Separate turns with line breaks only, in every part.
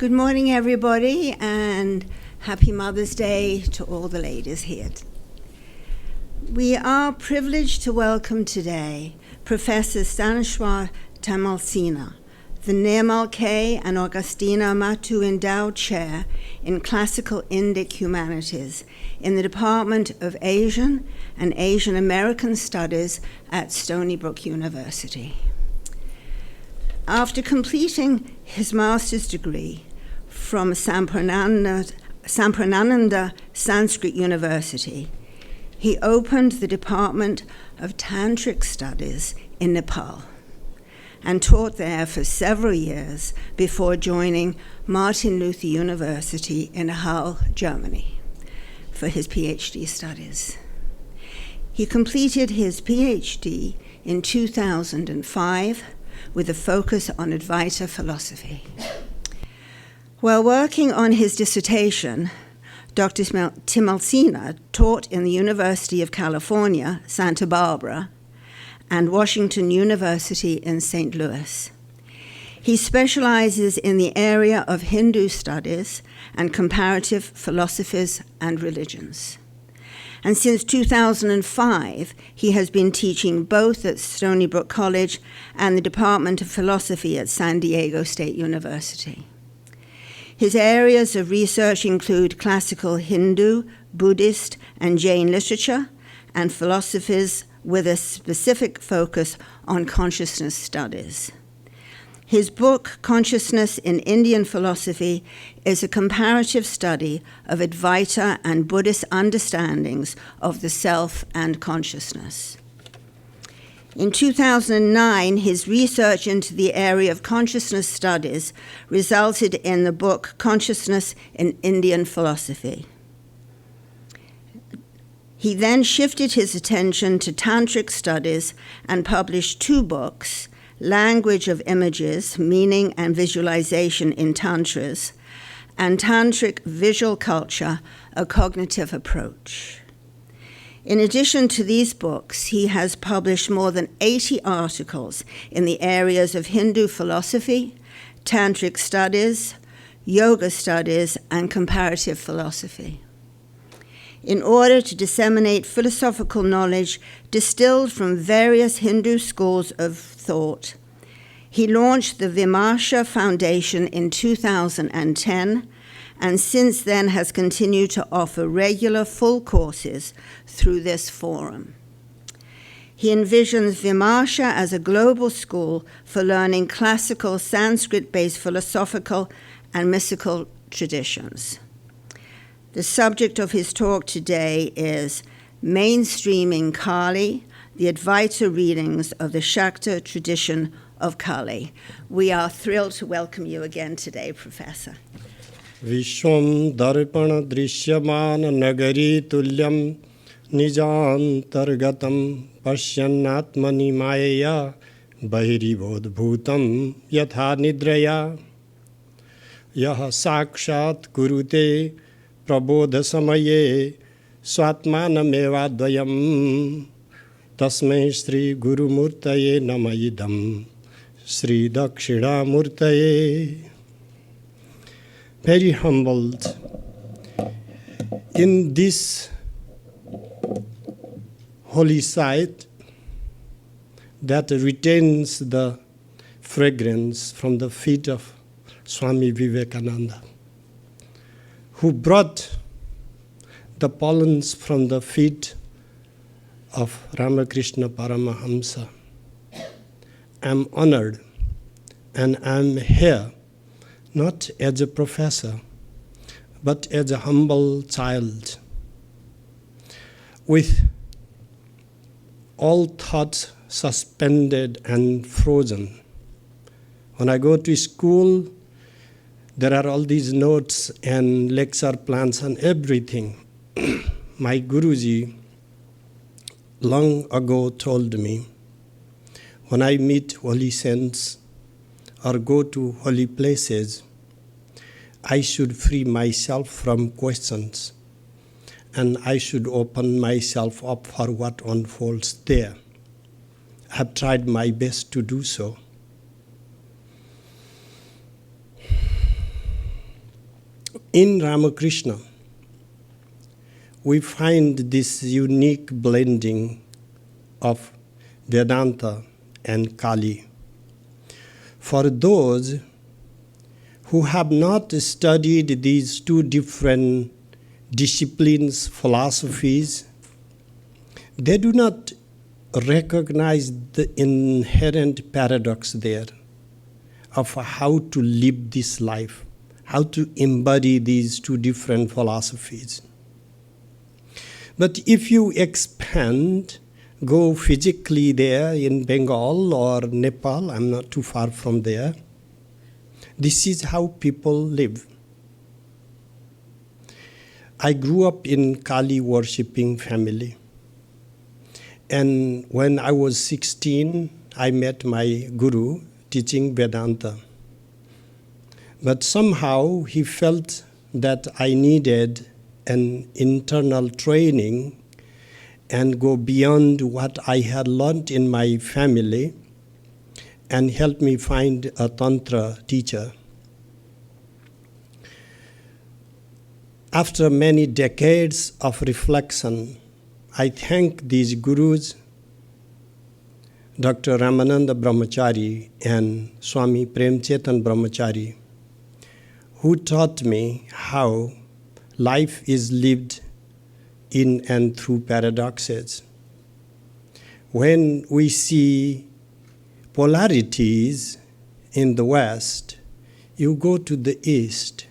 Good morning, everybody, and happy Mother's Day to all the ladies here. We are privileged to welcome today Professor Sthaneshwar Timalsina, the Nirmal K. and Augustina Matu Endowed Chair in Classical Indic Humanities in the Department of Asian and Asian American Studies at Stony Brook University. After completing his master's degree from Sampurnananda Sanskrit University, he opened the Department of Tantric Studies in Nepal and taught there for several years before joining Martin Luther University in Halle, Germany, for his Ph.D. studies. He completed his Ph.D. in 2005 with a focus on Advaita philosophy. While working on his dissertation, Dr. Timalsina taught in the University of California, Santa Barbara, and Washington University in St. Louis. He specializes in the area of Hindu studies and comparative philosophies and religions. And since 2005, he has been teaching both at Stony Brook College and the Department of Philosophy at San Diego State University. His areas of research include classical Hindu, Buddhist, and Jain literature, and philosophies with a specific focus on consciousness studies. His book, Consciousness in Indian Philosophy, is a comparative study of Advaita and Buddhist understandings of the self and consciousness. In 2009, his research into the area of consciousness studies resulted in the book Consciousness in Indian Philosophy. He then shifted his attention to tantric studies and published two books, Language of Images, Meaning and Visualization in Tantras, and Tantric Visual Culture, A Cognitive Approach. In addition to these books, he has published more than 80 articles in the areas of Hindu philosophy, tantric studies, yoga studies, and comparative philosophy. In order to disseminate philosophical knowledge distilled from various Hindu schools of thought, he launched the Vimarsha Foundation in 2010, and since then has continued to offer regular full courses through this forum. He envisions Vimarsha as a global school for learning classical Sanskrit-based philosophical and mystical traditions. The subject of his talk today is Mainstreaming Kali, the Advaita readings of the Shakta tradition of Kali. We are thrilled to welcome you again today, Professor.
Vishwam darpana drisyaman nagari tulyam nijantargatam pasyanatmani maya bahiribodbhutam yatha nidraya yaha sakshat kurute prabodha samaye swatmanamevadvayam tasmai Sri Guru Murtaye namayidam Sri Dakshina Murtaye. Very humbled in this holy site that retains the fragrance from the feet of Swami Vivekananda, who brought the pollens from the feet of Ramakrishna Paramahamsa. I'm honored, and I'm here not as a professor, but as a humble child, with all thoughts suspended and frozen. When I go to school, there are all these notes and lecture plans and everything. My Guruji long ago told me, when I meet holy saints or go to holy places, I should free myself from questions, and I should open myself up for what unfolds there. I have tried my best to do so. In Ramakrishna, we find this unique blending of Vedanta and Kali. For those who have not studied these two different disciplines, philosophies, they do not recognize the inherent paradox there of how to live this life, how to embody these two different philosophies. But if you expand, go physically there in Bengal or Nepal, I'm not too far from there, this is how people live. I grew up in Kali worshipping family. And when I was 16, I met my guru teaching Vedanta. But somehow he felt that I needed an internal training and go beyond what I had learned in my family and help me find a Tantra teacher. After many decades of reflection, I thank these gurus, Dr. Ramananda Brahmachari and Swami Premchetan Brahmachari, who taught me how life is lived in and through paradoxes. When we see polarities in the West, you go to the East,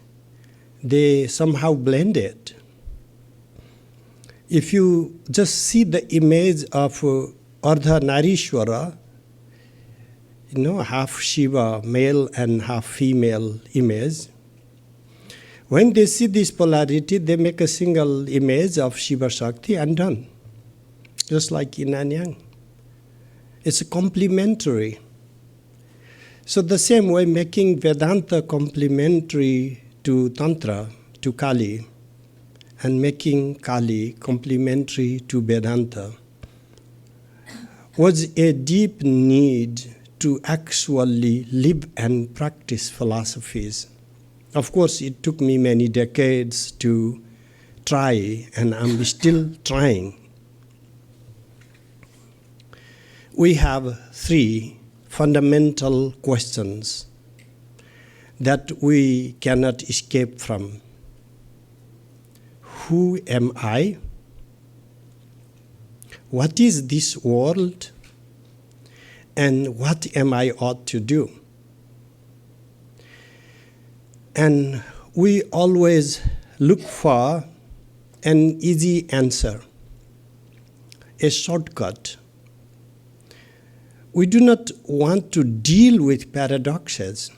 they somehow blend it. If you just see the image of Ardhanarishwara, half Shiva, male and half female image, when they see this polarity, they make a single image of Shiva Shakti and done. Just like yin and yang. It's complementary. So the same way, making Vedanta complementary to Tantra, to Kali, and making Kali complementary to Vedanta was a deep need to actually live and practice philosophies. Of course, it took me many decades to try, and I'm still trying. We have three fundamental questions that we cannot escape from. Who am I? What is this world? And what am I ought to do? And we always look for an easy answer, a shortcut. We do not want to deal with paradoxes.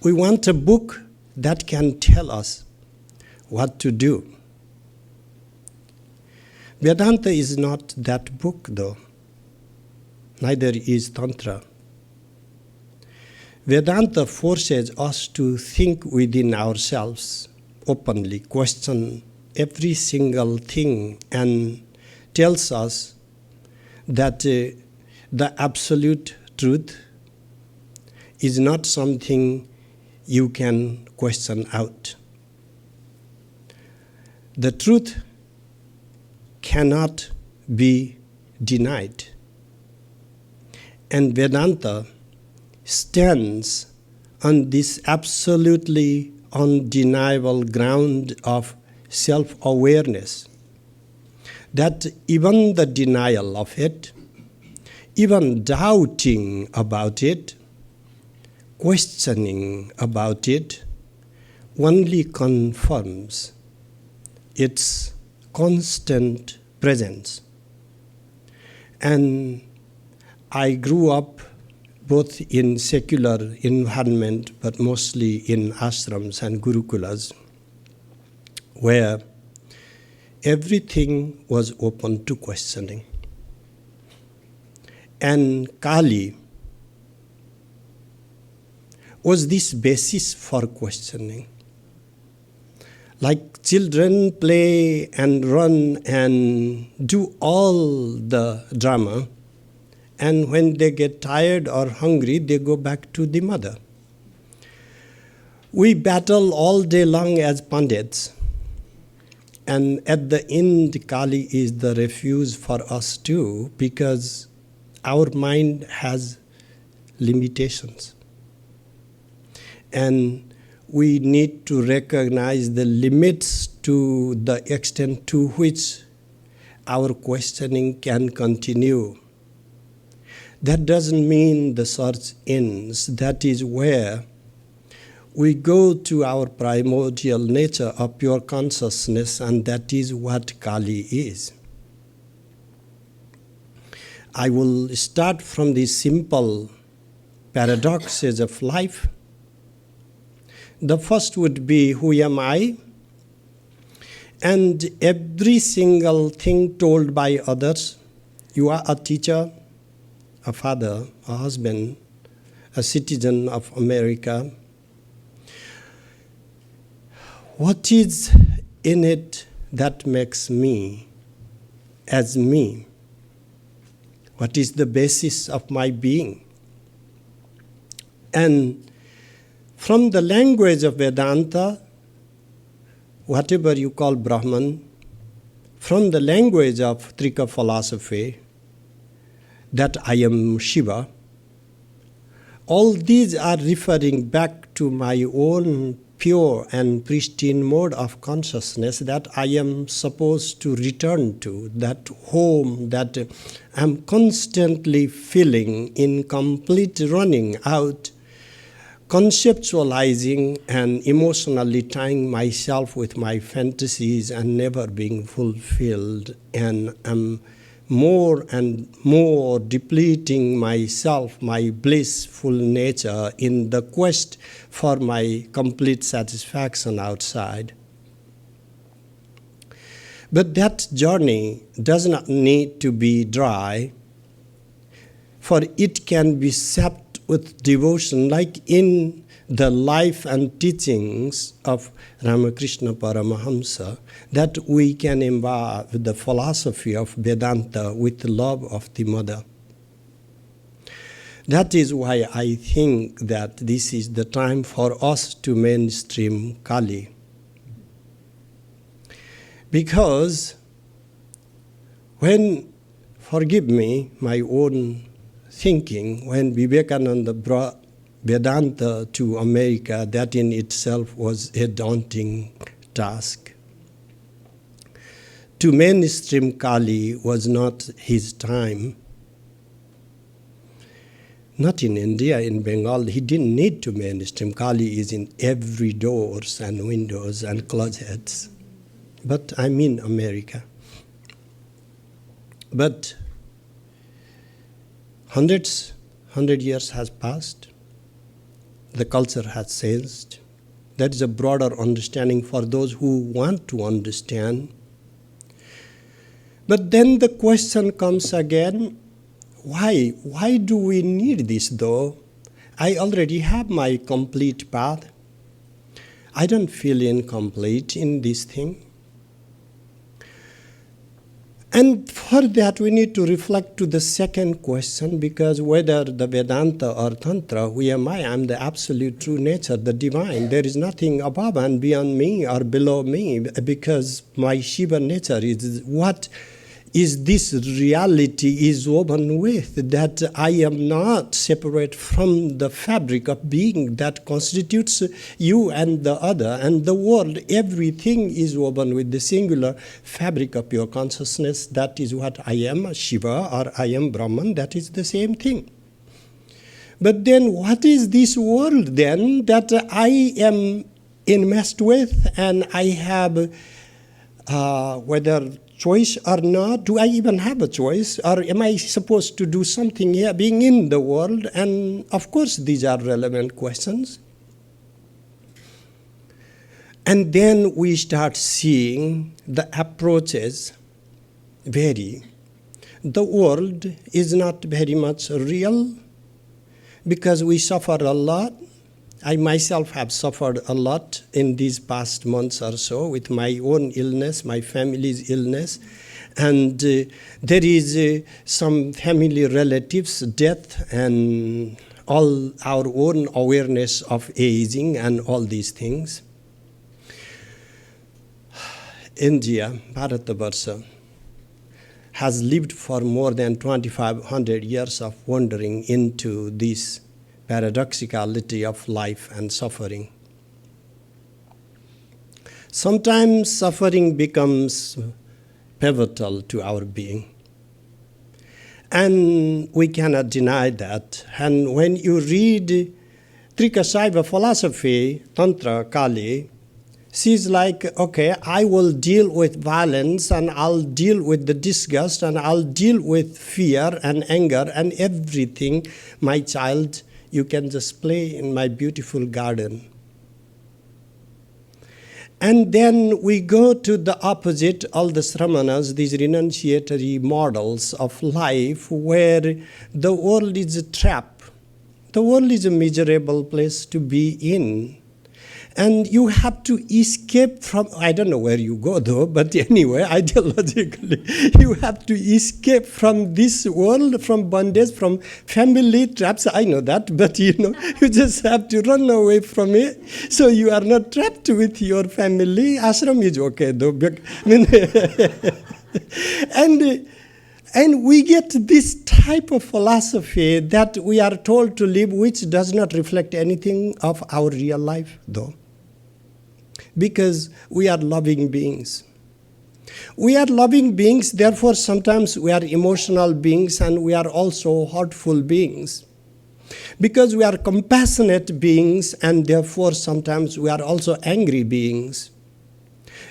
We want a book that can tell us what to do. Vedanta is not that book, though. Neither is Tantra. Vedanta forces us to think within ourselves openly, question every single thing, and tells us that the absolute truth is not something you can question out. The truth cannot be denied. And Vedanta stands on this absolutely undeniable ground of self-awareness, that even the denial of it, even doubting about it, questioning about it, only confirms its constant presence. And I grew up both in secular environment, but mostly in ashrams and gurukulas, where everything was open to questioning. And Kali was this basis for questioning. Like children play and run and do all the drama, and when they get tired or hungry, they go back to the mother. We battle all day long as Pandits. And at the end, Kali is the refuge for us too, because our mind has limitations. And we need to recognize the limits to the extent to which our questioning can continue. That doesn't mean the search ends. That is where we go to our primordial nature of pure consciousness, and that is what Kali is. I will start from the simple paradoxes of life. The first would be, who am I? And every single thing told by others, you are a teacher, a father, a husband, a citizen of America. What is in it that makes me as me? What is the basis of my being? And from the language of Vedanta, whatever you call Brahman, from the language of Trika philosophy, that I am Shiva, all these are referring back to my own pure and pristine mode of consciousness that I am supposed to return to, that home that I'm constantly feeling in complete running out, conceptualizing and emotionally tying myself with my fantasies and never being fulfilled, and I'm more and more depleting myself, my blissful nature, in the quest for my complete satisfaction outside. But that journey does not need to be dry, for it can be sapped with devotion, like in the life and teachings of Ramakrishna Paramahamsa, that we can imbibe the philosophy of Vedanta with love of the mother. That is why I think that this is the time for us to mainstream Kali. Because when, forgive me, my own thinking, when Vivekananda brought Vedanta to America, that in itself was a daunting task. To mainstream Kali was not his time. Not in India, in Bengal, he didn't need to mainstream. Kali is in every doors and windows and closets. But I mean America. But 100 years has passed. The culture has changed. That is a broader understanding for those who want to understand. But then the question comes again, why? Why do we need this though? I already have my complete path. I don't feel incomplete in this thing. And for that, we need to reflect to the second question, because whether the Vedanta or Tantra, who am I? I'm the absolute true nature, the divine. There is nothing above and beyond me or below me, because my Shiva nature is what is this reality is woven with, that I am not separate from the fabric of being that constitutes you and the other and the world. Everything is woven with the singular fabric of pure consciousness. That is what I am, Shiva, or I am Brahman. That is the same thing. But then what is this world then that I am enmeshed with, and I have, whether choice or not, do I even have a choice? Or am I supposed to do something here, being in the world? And of course, these are relevant questions. And then we start seeing the approaches vary. The world is not very much real because we suffer a lot. I myself have suffered a lot in these past months or so with my own illness, my family's illness. And there is some family relatives' death, and all our own awareness of aging and all these things. India, Bharatabarsha, has lived for more than 2,500 years of wandering into this paradoxicality of life and suffering. Sometimes suffering becomes pivotal to our being. And we cannot deny that. And when you read Trikasaiva philosophy, Tantra, Kali, she's like, okay, I will deal with violence, and I'll deal with the disgust, and I'll deal with fear and anger and everything. My child, you can just play in my beautiful garden. And then we go to the opposite, all the sramanas, these renunciatory models of life where the world is a trap. The world is a miserable place to be in. And you have to escape from, I don't know where you go though, but anyway, ideologically, you have to escape from this world, from bondage, from family traps. I know that, but you just have to run away from it. So you are not trapped with your family. Ashram is okay though. And we get this type of philosophy that we are told to live, which does not reflect anything of our real life though. Because we are loving beings. We are loving beings, therefore sometimes we are emotional beings and we are also heartful beings. Because we are compassionate beings and therefore sometimes we are also angry beings.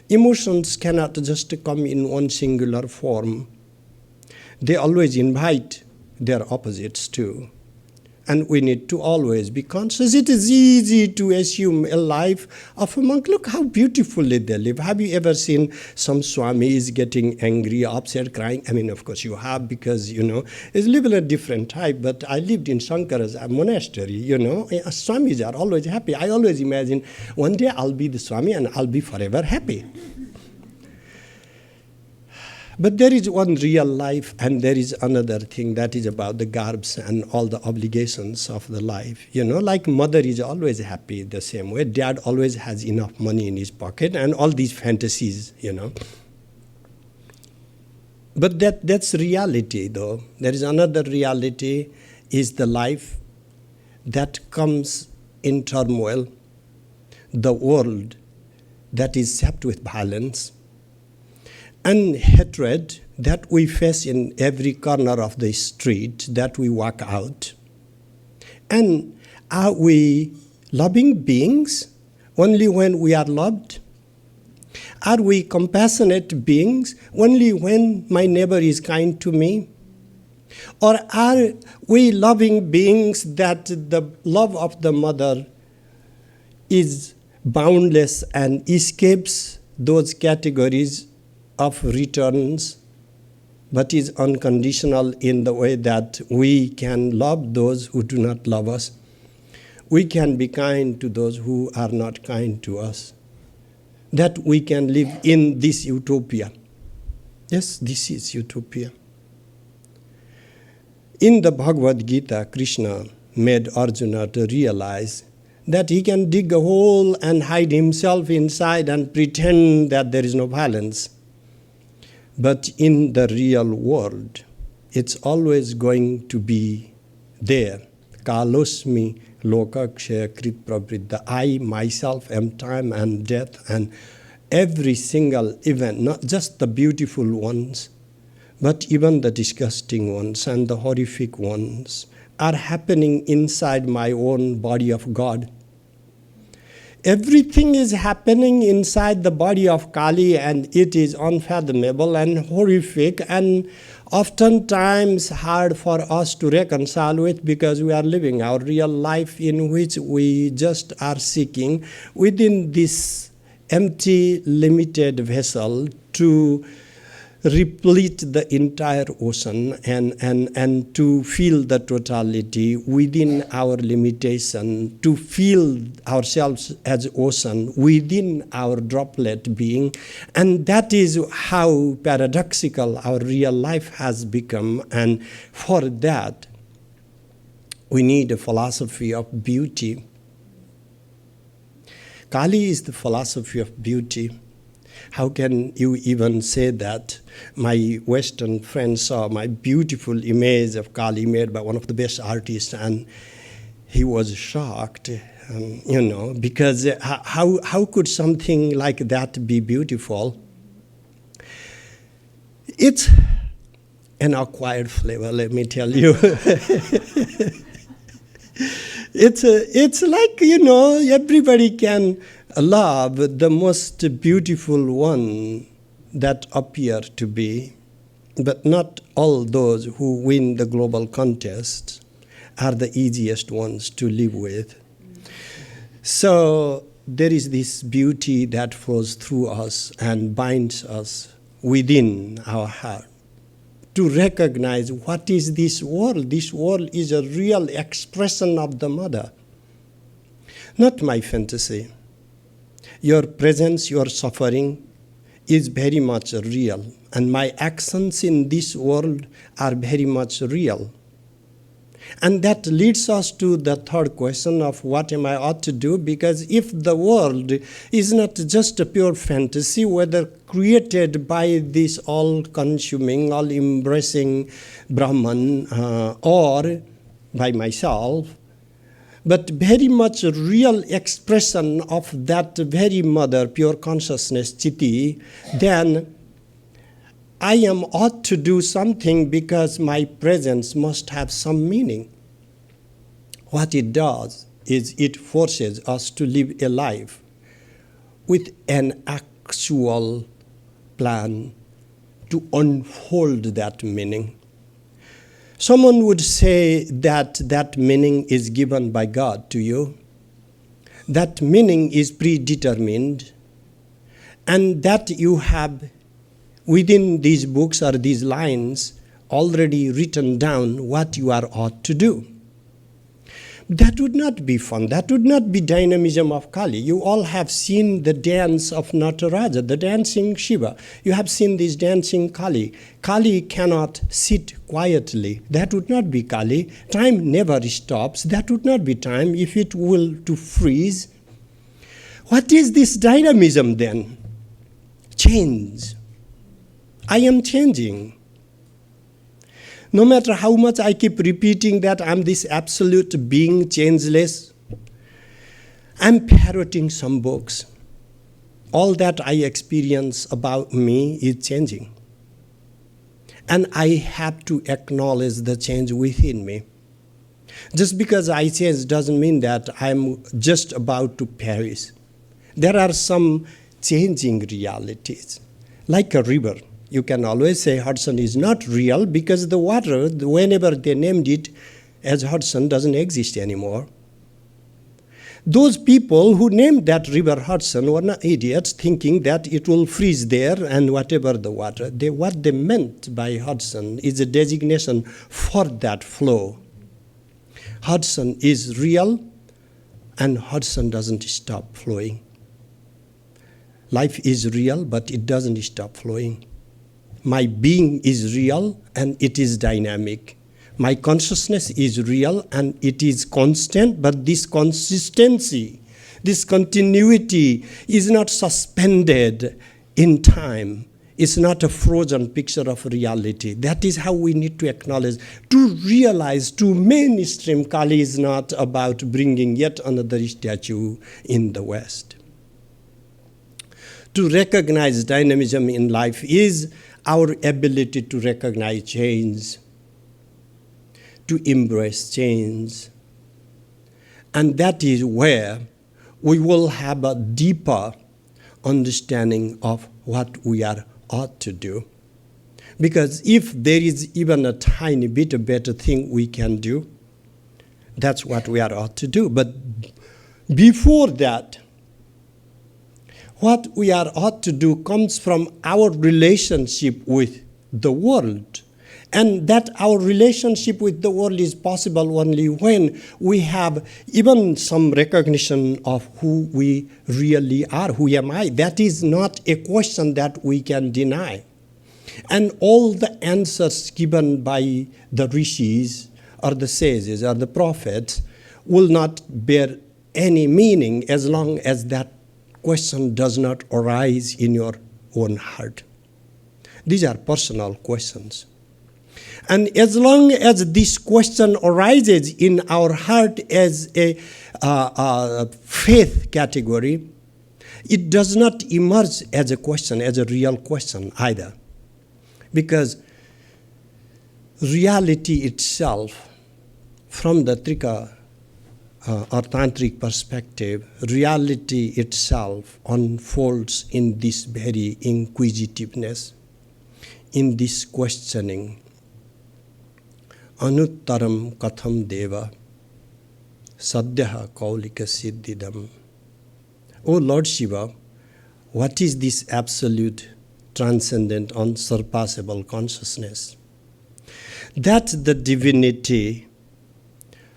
Emotions cannot just come in one singular form. They always invite their opposites too. And we need to always be conscious. It is easy to assume a life of a monk. Look how beautifully they live. Have you ever seen some swamis getting angry, upset, crying? I mean, of course you have, because, it's living a different type. But I lived in Shankara's monastery, Swamis are always happy. I always imagine one day I'll be the Swami and I'll be forever happy. But there is one real life, and there is another thing that is about the garbs and all the obligations of the life. Like mother is always happy the same way. Dad always has enough money in his pocket and all these fantasies, But that's reality, though. There is another reality, is the life that comes in turmoil, the world that is sapped with violence, and hatred that we face in every corner of the street that we walk out. And are we loving beings only when we are loved? Are we compassionate beings only when my neighbor is kind to me? Or are we loving beings that the love of the mother is boundless and escapes those categories of returns, but is unconditional in the way that we can love those who do not love us. We can be kind to those who are not kind to us. That we can live in this utopia. Yes, this is utopia. In the Bhagavad Gita, Krishna made Arjuna to realize that he can dig a hole and hide himself inside and pretend that there is no violence. But in the real world, it's always going to be there. Kalosmi lokakshaya krit pravriddha. I myself am time and death, and every single event, not just the beautiful ones, but even the disgusting ones and the horrific ones, are happening inside my own body of God. Everything is happening inside the body of Kali, and it is unfathomable and horrific and oftentimes hard for us to reconcile with, because we are living our real life in which we just are seeking within this empty, limited vessel to replete the entire ocean and to feel the totality within our limitation, to feel ourselves as ocean within our droplet being. And that is how paradoxical our real life has become. And for that, We need a philosophy of beauty. Kali is the philosophy of beauty. How can you even say that? My Western friend saw my beautiful image of Kali made by one of the best artists, and he was shocked, because how could something like that be beautiful? It's an acquired flavor, let me tell you. It's like, everybody can love the most beautiful one that appear to be, but not all those who win the global contest are the easiest ones to live with. So there is this beauty that flows through us and binds us within our heart to recognize what is this world. This world is a real expression of the Mother, not my fantasy. Your presence, your suffering is very much real, and my actions in this world are very much real. And that leads us to the third question of what am I ought to do, because if the world is not just a pure fantasy, whether created by this all-consuming, all-embracing Brahman or by myself, but very much a real expression of that very Mother, pure consciousness, Chiti, then I am ought to do something because my presence must have some meaning. What it does is it forces us to live a life with an actual plan to unfold that meaning. Someone would say that that meaning is given by God to you. That meaning is predetermined, and that you have within these books or these lines already written down what you are ought to do. That would not be fun. That would not be dynamism of Kali. You all have seen the dance of Nataraja, the dancing Shiva. You have seen this dancing Kali. Kali cannot sit quietly. That would not be Kali. Time never stops. That would not be time if it will to freeze. What is this dynamism then? Change. I am changing. No matter how much I keep repeating that I'm this absolute being, changeless, I'm parroting some books. All that I experience about me is changing. And I have to acknowledge the change within me. Just because I change doesn't mean that I'm just about to perish. There are some changing realities, like a river. You can always say Hudson is not real because the water, whenever they named it as Hudson, doesn't exist anymore. Those people who named that river Hudson were not idiots thinking that it will freeze there and whatever the water. What they meant by Hudson is a designation for that flow. Hudson is real and Hudson doesn't stop flowing. Life is real, but it doesn't stop flowing. My being is real and it is dynamic. My consciousness is real and it is constant, but this consistency, this continuity is not suspended in time. It's not a frozen picture of reality. That is how we need to acknowledge, to realize, to mainstream Kali is not about bringing yet another statue in the West. To recognize dynamism in life is our ability to recognize change, to embrace change. And that is where we will have a deeper understanding of what we are ought to do. Because if there is even a tiny bit of better thing we can do, that's what we are ought to do. But before that, what we are ought to do comes from our relationship with the world. And that our relationship with the world is possible only when we have even some recognition of who we really are. Who am I? That is not a question that we can deny. And all the answers given by the rishis or the sages or the prophets will not bear any meaning as long as that question does not arise in your own heart. These are personal questions. And as long as this question arises in our heart as a faith category, it does not emerge as a question, as a real question either. Because reality itself, from the Trika or Tantric perspective, reality itself unfolds in this very inquisitiveness, in this questioning. Anuttaram katham deva sadhyaha kaulika siddhidam. O Lord Shiva, what is this absolute, transcendent, unsurpassable consciousness? That the divinity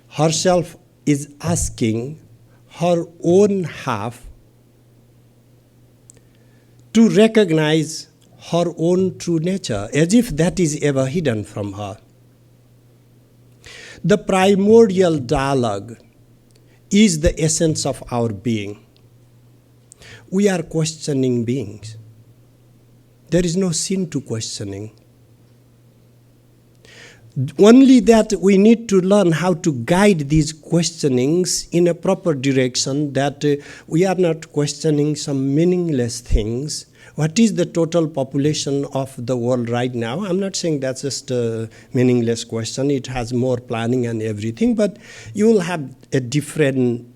herself is asking her own half to recognize her own true nature, as if that is ever hidden from her. The primordial dialogue is the essence of our being. We are questioning beings. There is no sin to questioning. Only that we need to learn how to guide these questionings in a proper direction, that we are not questioning some meaningless things. What is the total population of the world right now? I'm not saying that's just a meaningless question. It has more planning and everything, but you will have a different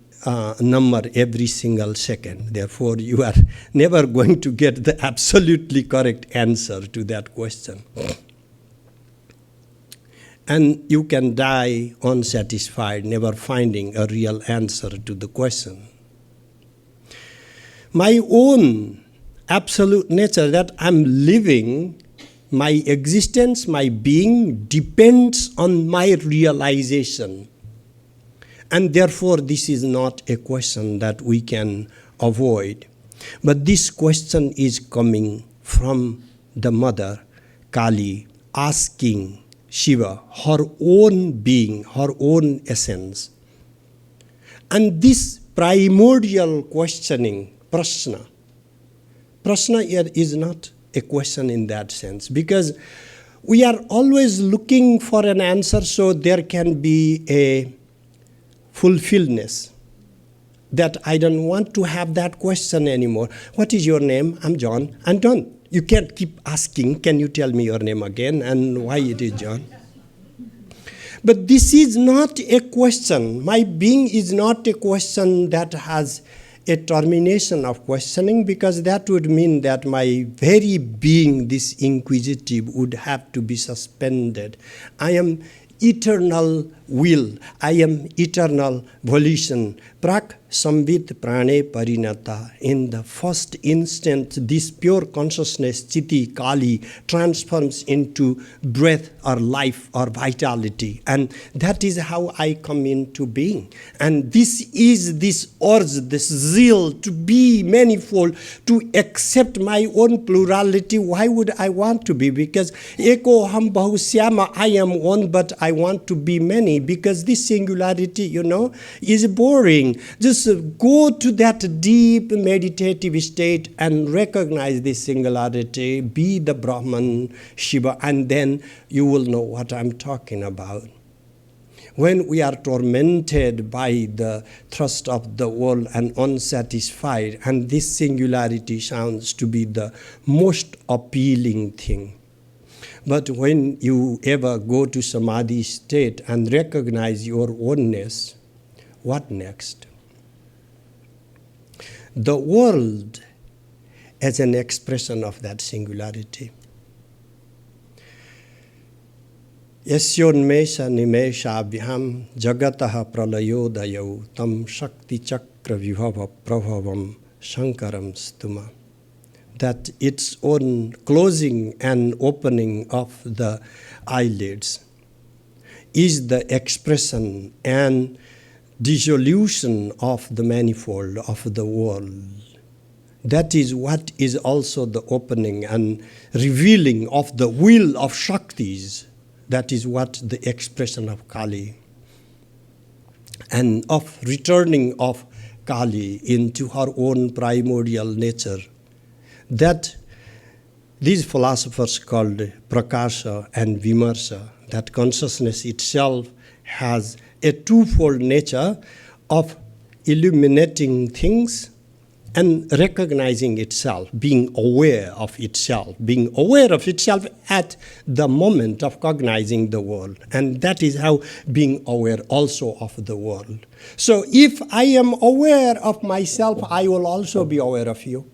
number every single second. Therefore, you are never going to get the absolutely correct answer to that question. And you can die unsatisfied, never finding a real answer to the question. My own absolute nature, that I'm living, my existence, my being, depends on my realization. And therefore, this is not a question that we can avoid. But this question is coming from the mother, Kali, asking Shiva, her own being, her own essence. And this primordial questioning, prashna here is not a question in that sense, because we are always looking for an answer so there can be a fulfilledness, that I don't want to have that question anymore. What is your name? I'm John. I'm done. You can't keep asking, can you tell me your name again and why it is John? But this is not a question. My being is not a question that has a termination of questioning, because that would mean that my very being, this inquisitive, would have to be suspended. I am eternal will. I am eternal volition. Prak samvit prane parinata. In the first instant, this pure consciousness, Chiti, Kali, transforms into breath or life or vitality. And that is how I come into being. And this is this urge, this zeal to be manifold, to accept my own plurality. Why would I want to be? Because eko ham bahusyama, I am one, but I want to be many. Because this singularity, is boring. Just go to that deep meditative state and recognize this singularity, be the Brahman, Shiva, and then you will know what I'm talking about. When we are tormented by the thrust of the world and unsatisfied, and this singularity sounds to be the most appealing thing. But when you ever go to Samadhi state and recognize your oneness, what next? The world as an expression of that singularity. Yasyonmesha nimesha abhyam jagataha pralayodayau tam shakti chakra vibhava prabhavam shankaram stuma. That its own closing and opening of the eyelids is the expression and dissolution of the manifold of the world. That is what is also the opening and revealing of the will of Shaktis, That is what the expression of Kali and of returning of Kali into her own primordial nature. That these philosophers called Prakasha and Vimarsha, that consciousness itself has a twofold nature of illuminating things and recognizing itself, being aware of itself at the moment of cognizing the world. And that is how being aware also of the world. So if I am aware of myself, I will also be aware of you.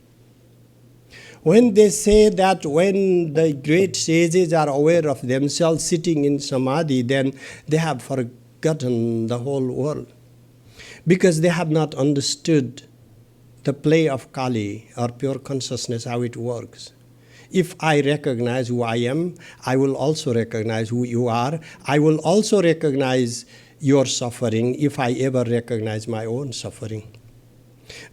When they say that when the great sages are aware of themselves sitting in samadhi, then they have forgotten the whole world, because they have not understood the play of Kali, or pure consciousness, how it works. If I recognize who I am, I will also recognize who you are. I will also recognize your suffering if I ever recognize my own suffering.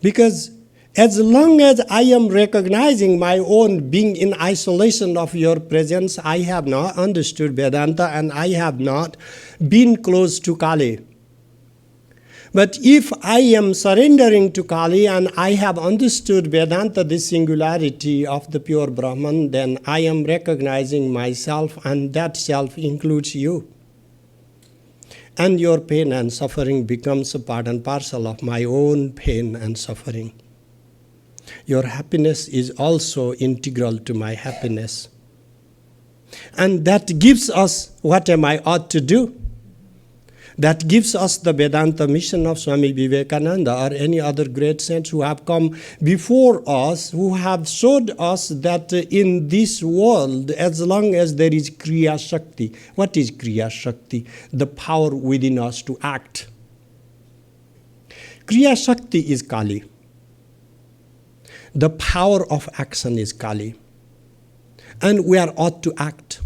Because as long as I am recognizing my own being in isolation of your presence, I have not understood Vedanta and I have not been close to Kali. But if I am surrendering to Kali and I have understood Vedanta, the singularity of the pure Brahman, then I am recognizing myself, and that self includes you. And your pain and suffering becomes a part and parcel of my own pain and suffering. Your happiness is also integral to my happiness. And that gives us what am I ought to do. That gives us the Vedanta mission of Swami Vivekananda or any other great saints who have come before us, who have showed us that in this world, as long as there is Kriya Shakti. What is Kriya Shakti? The power within us to act. Kriya Shakti is Kali. The power of action is Kali. And we are ought to act.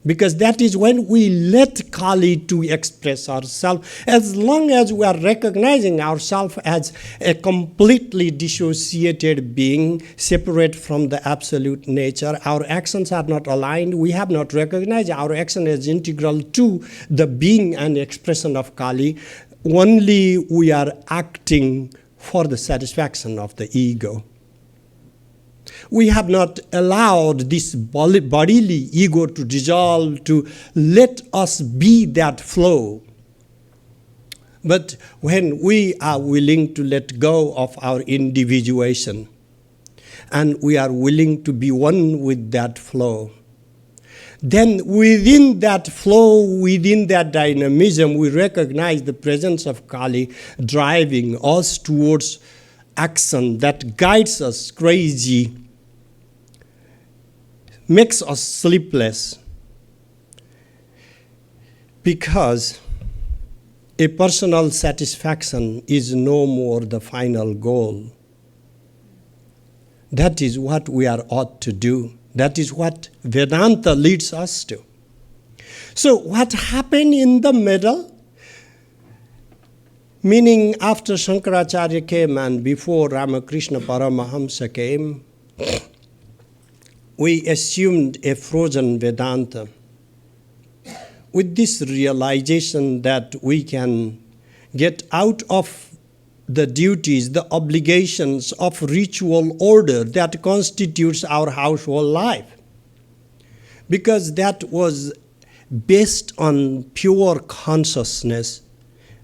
Because that is when we let Kali to express ourselves. As long as we are recognizing ourselves as a completely dissociated being, separate from the absolute nature, our actions are not aligned. We have not recognized our action as integral to the being and expression of Kali. Only we are acting for the satisfaction of the ego. We have not allowed this bodily ego to dissolve, to let us be that flow. But when we are willing to let go of our individuation, and we are willing to be one with that flow, then within that flow, within that dynamism, we recognize the presence of Kali driving us towards action that guides us crazy, makes us sleepless, because a personal satisfaction is no more the final goal. That is what we are ought to do. That is what Vedanta leads us to. So what happened in the middle? Meaning after Shankaracharya came and before Ramakrishna Paramahamsa came, we assumed a frozen Vedanta with this realization that we can get out of the duties, the obligations of ritual order that constitutes our household life. Because that was based on pure consciousness,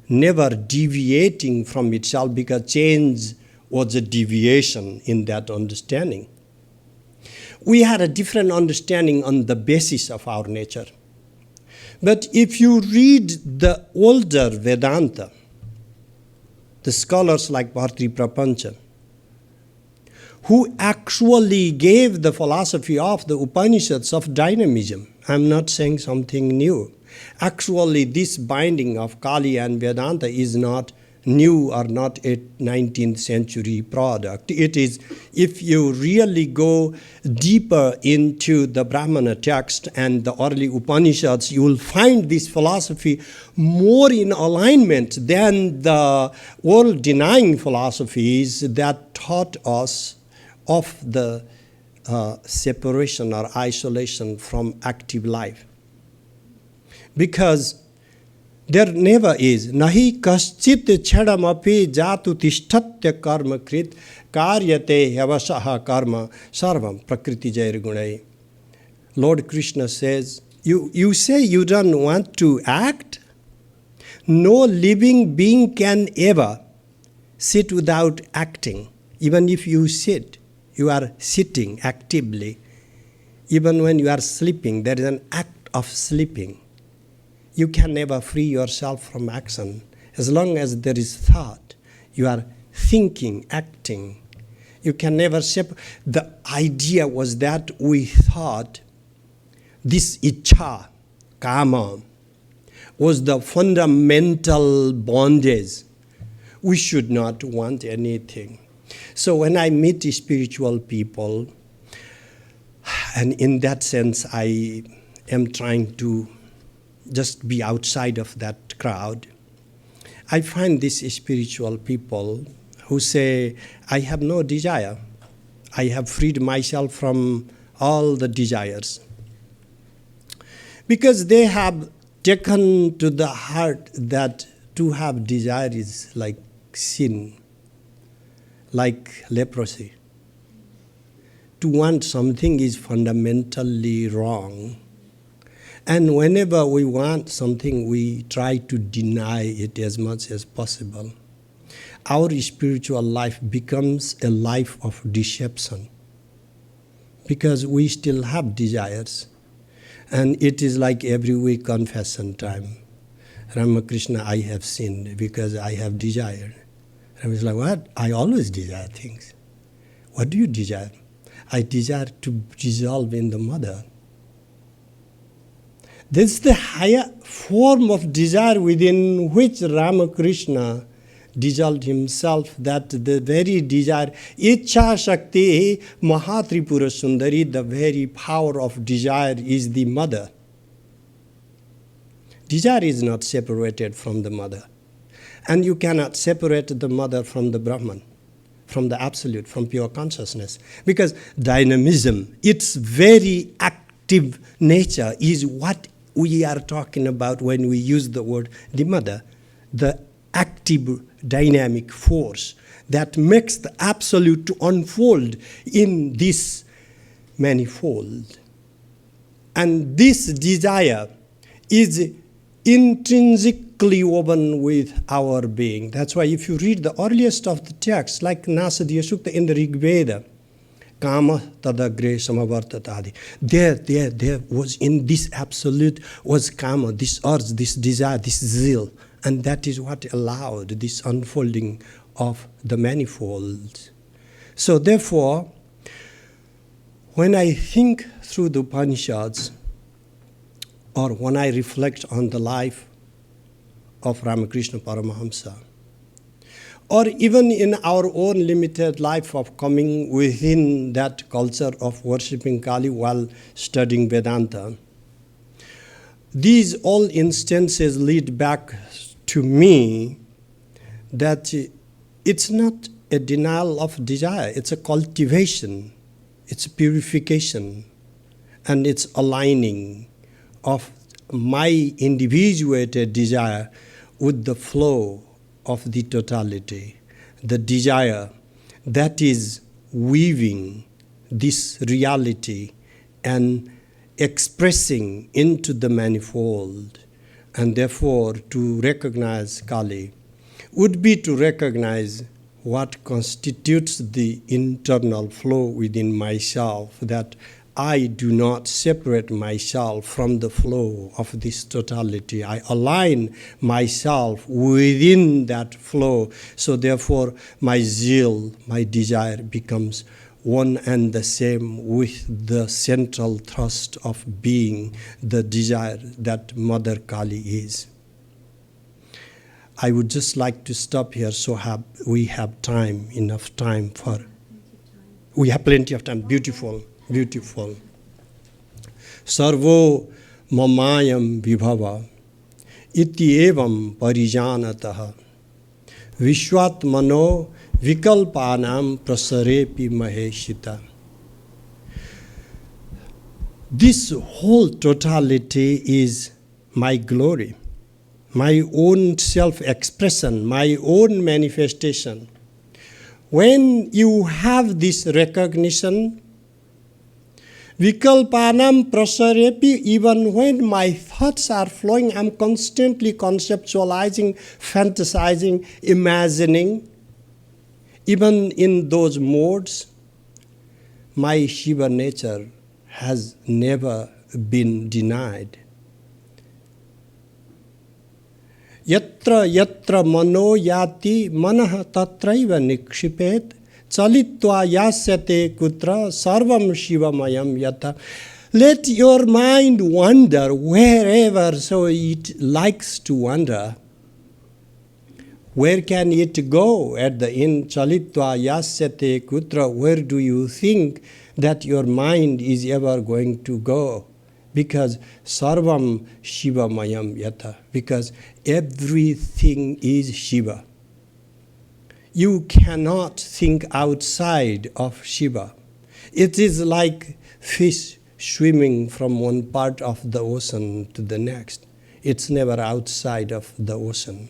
never deviating from itself, because change was a deviation in that understanding. We had a different understanding on the basis of our nature. But if you read the older Vedanta, the scholars like Bharti Prapancha, who actually gave the philosophy of the Upanishads of dynamism, I'm not saying something new. Actually, this binding of Kali and Vedanta is not new or not a 19th century product. It is, if you really go deeper into the Brahmana text and the early Upanishads, you will find this philosophy more in alignment than the world-denying philosophies that taught us of the separation or isolation from active life. Because there never is. Nahi kaschit chadamapi jatu tishtatya karma krit karyate yavasaha karma sarvam prakriti jair gunai. Lord Krishna says, you say you don't want to act? No living being can ever sit without acting. Even if you sit, you are sitting actively. Even when you are sleeping, there is an act of sleeping. You can never free yourself from action. As long as there is thought, you are thinking, acting. You can never separate. The idea was that we thought this ichha, kama, was the fundamental bondage. We should not want anything. So when I meet spiritual people, and in that sense I am trying to just be outside of that crowd, I find these spiritual people who say, I have no desire. I have freed myself from all the desires. Because they have taken to the heart that to have desire is like sin, like leprosy. To want something is fundamentally wrong. And whenever we want something, we try to deny it as much as possible. Our spiritual life becomes a life of deception because we still have desires. And it is like every week confession time. Ramakrishna, I have sinned because I have desired. I was like, what? I always desire things. What do you desire? I desire to dissolve in the mother. This is the higher form of desire within which Ramakrishna dissolved himself, that the very desire, Ichha Shakti Mahatripura Sundari, the very power of desire is the mother. Desire is not separated from the mother. And you cannot separate the mother from the Brahman, from the absolute, from pure consciousness. Because dynamism, its very active nature is what we are talking about when we use the word the mother, the active dynamic force that makes the absolute to unfold in this manifold. And this desire is intrinsically woven with our being. That's why if you read the earliest of the texts, like Nasadiya Sukta in the Rig Veda, Kama tadagre samavartatadi. There was in this absolute was kama, this urge, this desire, this zeal. And that is what allowed this unfolding of the manifold. So therefore, when I think through the Upanishads, or when I reflect on the life of Ramakrishna Paramahamsa, or even in our own limited life of coming within that culture of worshipping Kali while studying Vedanta, these all instances lead back to me that it's not a denial of desire, it's a cultivation, it's a purification, and it's aligning of my individuated desire with the flow of the totality, the desire that is weaving this reality and expressing into the manifold. And therefore, to recognize Kali would be to recognize what constitutes the internal flow within myself, that I do not separate myself from the flow of this totality. I align myself within that flow. So therefore, my zeal, my desire becomes one and the same with the central thrust of being, the desire that Mother Kali is. I would just like to stop here so we have time, enough time for... We have plenty of time. Beautiful. Beautiful. Sarvo mamayam vibhava iti evam parijanataha vishwatmano vikalpanam prasarepi maheshita. This whole totality is my glory, my own self-expression, my own manifestation. When you have this recognition, Vikalpanam prasarepi, even when my thoughts are flowing, I'm constantly conceptualizing, fantasizing, imagining. Even in those modes, my Shiva nature has never been denied. Yatra yatra mano yati manah tatraiva nikshipet chalitva yasyate kutra sarvam shivamayam yata. Let your mind wander wherever so it likes to wander. Where can it go at the end? Chalitva yasyate kutra. Where do you think that your mind is ever going to go? Because sarvam shivamayam yata. Because everything is Shiva. You cannot think outside of Shiva. It is like fish swimming from one part of the ocean to the next. It's never outside of the ocean.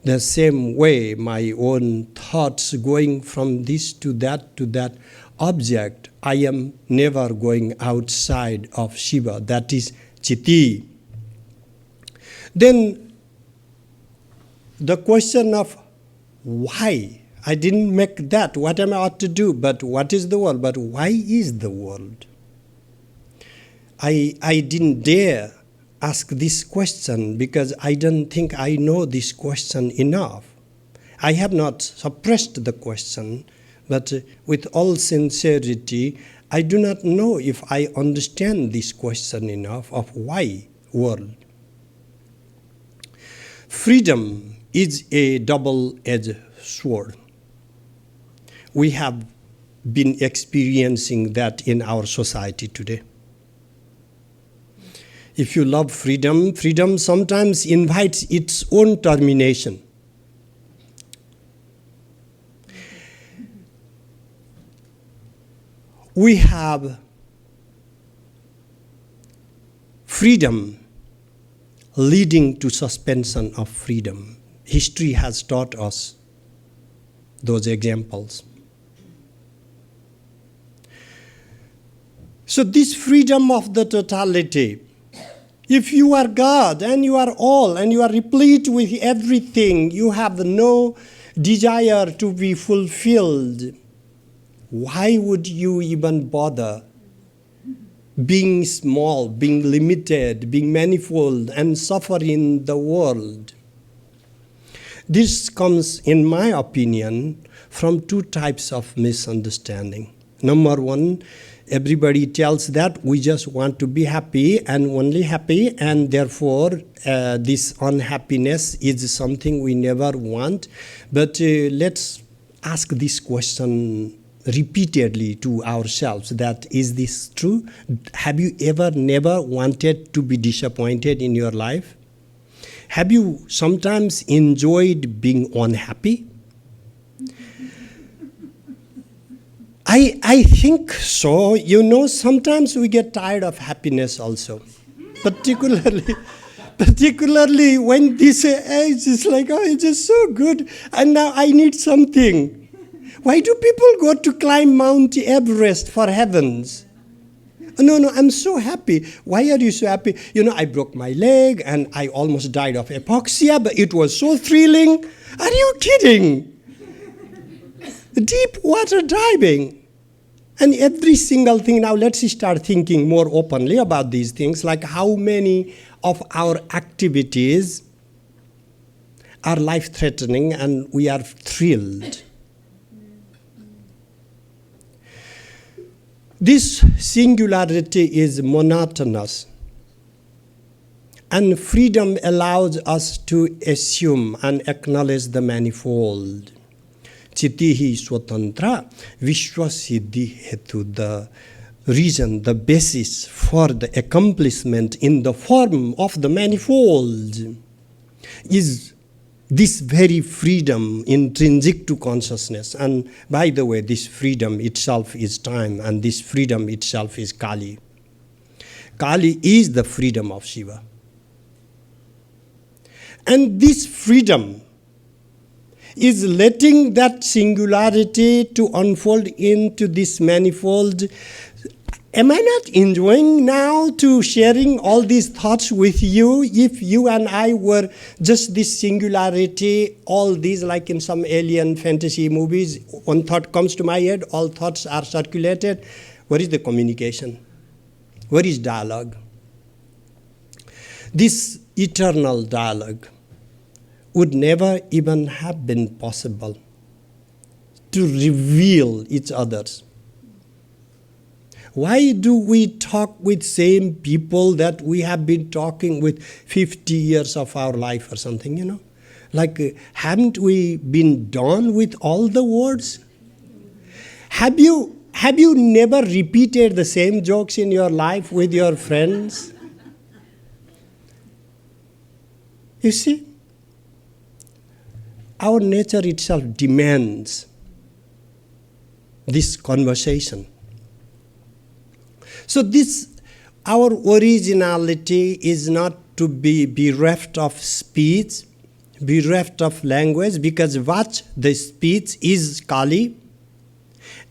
The same way, my own thoughts going from this to that object, I am never going outside of Shiva. That is Chiti. Then the question of why? I didn't make that. What am I ought to do? But what is the world? But why is the world? I didn't dare ask this question because I don't think I know this question enough. I have not suppressed the question, but with all sincerity, I do not know if I understand this question enough of why world. Freedom is a double-edged sword. We have been experiencing that in our society today. If you love freedom, freedom sometimes invites its own termination. We have freedom leading to suspension of freedom. History has taught us those examples. So this freedom of the totality, if you are God and you are all and you are replete with everything, you have no desire to be fulfilled, why would you even bother being small, being limited, being manifold, and suffer in the world? This comes, in my opinion, from two types of misunderstanding. Number one, everybody tells that we just want to be happy and only happy, and therefore this unhappiness is something we never want. But let's ask this question repeatedly to ourselves, that is this true? Have you ever never wanted to be disappointed in your life? Have you sometimes enjoyed being unhappy? I think so. You know, sometimes we get tired of happiness also. Particularly when this age is like, oh, it's just so good, and now I need something. Why do people go to climb Mount Everest, for heavens? No, I'm so happy. Why are you so happy? You know, I broke my leg and I almost died of hypoxia, but it was so thrilling. Are you kidding? Deep water diving. And every single thing, now let's start thinking more openly about these things, like how many of our activities are life-threatening and we are thrilled. This singularity is monotonous, and freedom allows us to assume and acknowledge the manifold. Chitihi swatantra vishwasiddhi hetu, the reason, the basis for the accomplishment in the form of the manifold is this very freedom intrinsic to consciousness. And by the way, this freedom itself is time, and this freedom itself is Kali. Kali is the freedom of Shiva. And this freedom is letting that singularity to unfold into this manifold. Am I not enjoying now to sharing all these thoughts with you? If you and I were just this singularity, all these like in some alien fantasy movies, one thought comes to my head, all thoughts are circulated. Where is the communication? Where is dialogue? This eternal dialogue would never even have been possible to reveal each other's. Why do we talk with same people that we have been talking with 50 years of our life or something, Like, haven't we been done with all the words? Have you never repeated the same jokes in your life with your friends? You see? Our nature itself demands this conversation. So our originality is not to be bereft of speech, bereft of language, because Vach, the speech, is Kali.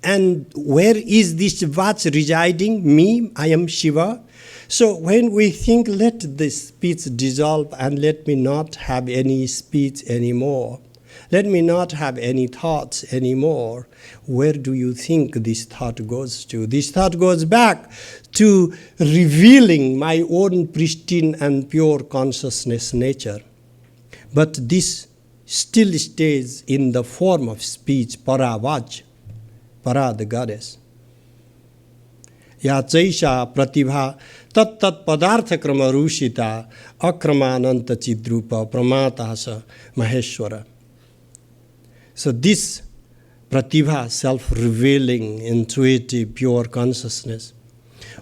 And where is this Vach residing? Me, I am Shiva. So when we think, let the speech dissolve and let me not have any speech anymore, let me not have any thoughts anymore, where do you think this thought goes to? This thought goes back to revealing my own pristine and pure consciousness nature. But this still stays in the form of speech, Paravaj, Para the goddess. Ya chaisha pratibha tat padartha krama rushita akramananta chidrupa pramatasa maheshwara. So this pratibha, self-revealing, intuitive, pure consciousness,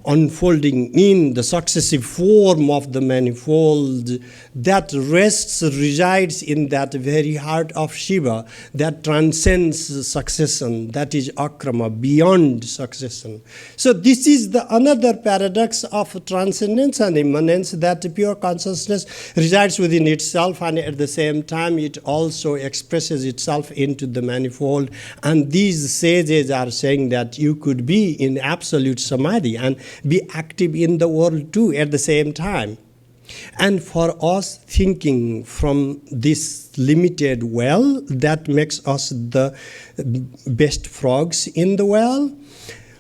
unfolding in the successive form of the manifold that resides in that very heart of Shiva, that transcends succession, that is akrama, beyond succession. So this is the another paradox of transcendence and immanence, that pure consciousness resides within itself, and at the same time it also expresses itself into the manifold. And these sages are saying that you could be in absolute samadhi and be active in the world too at the same time. And for us, thinking from this limited well that makes us the best frogs in the well,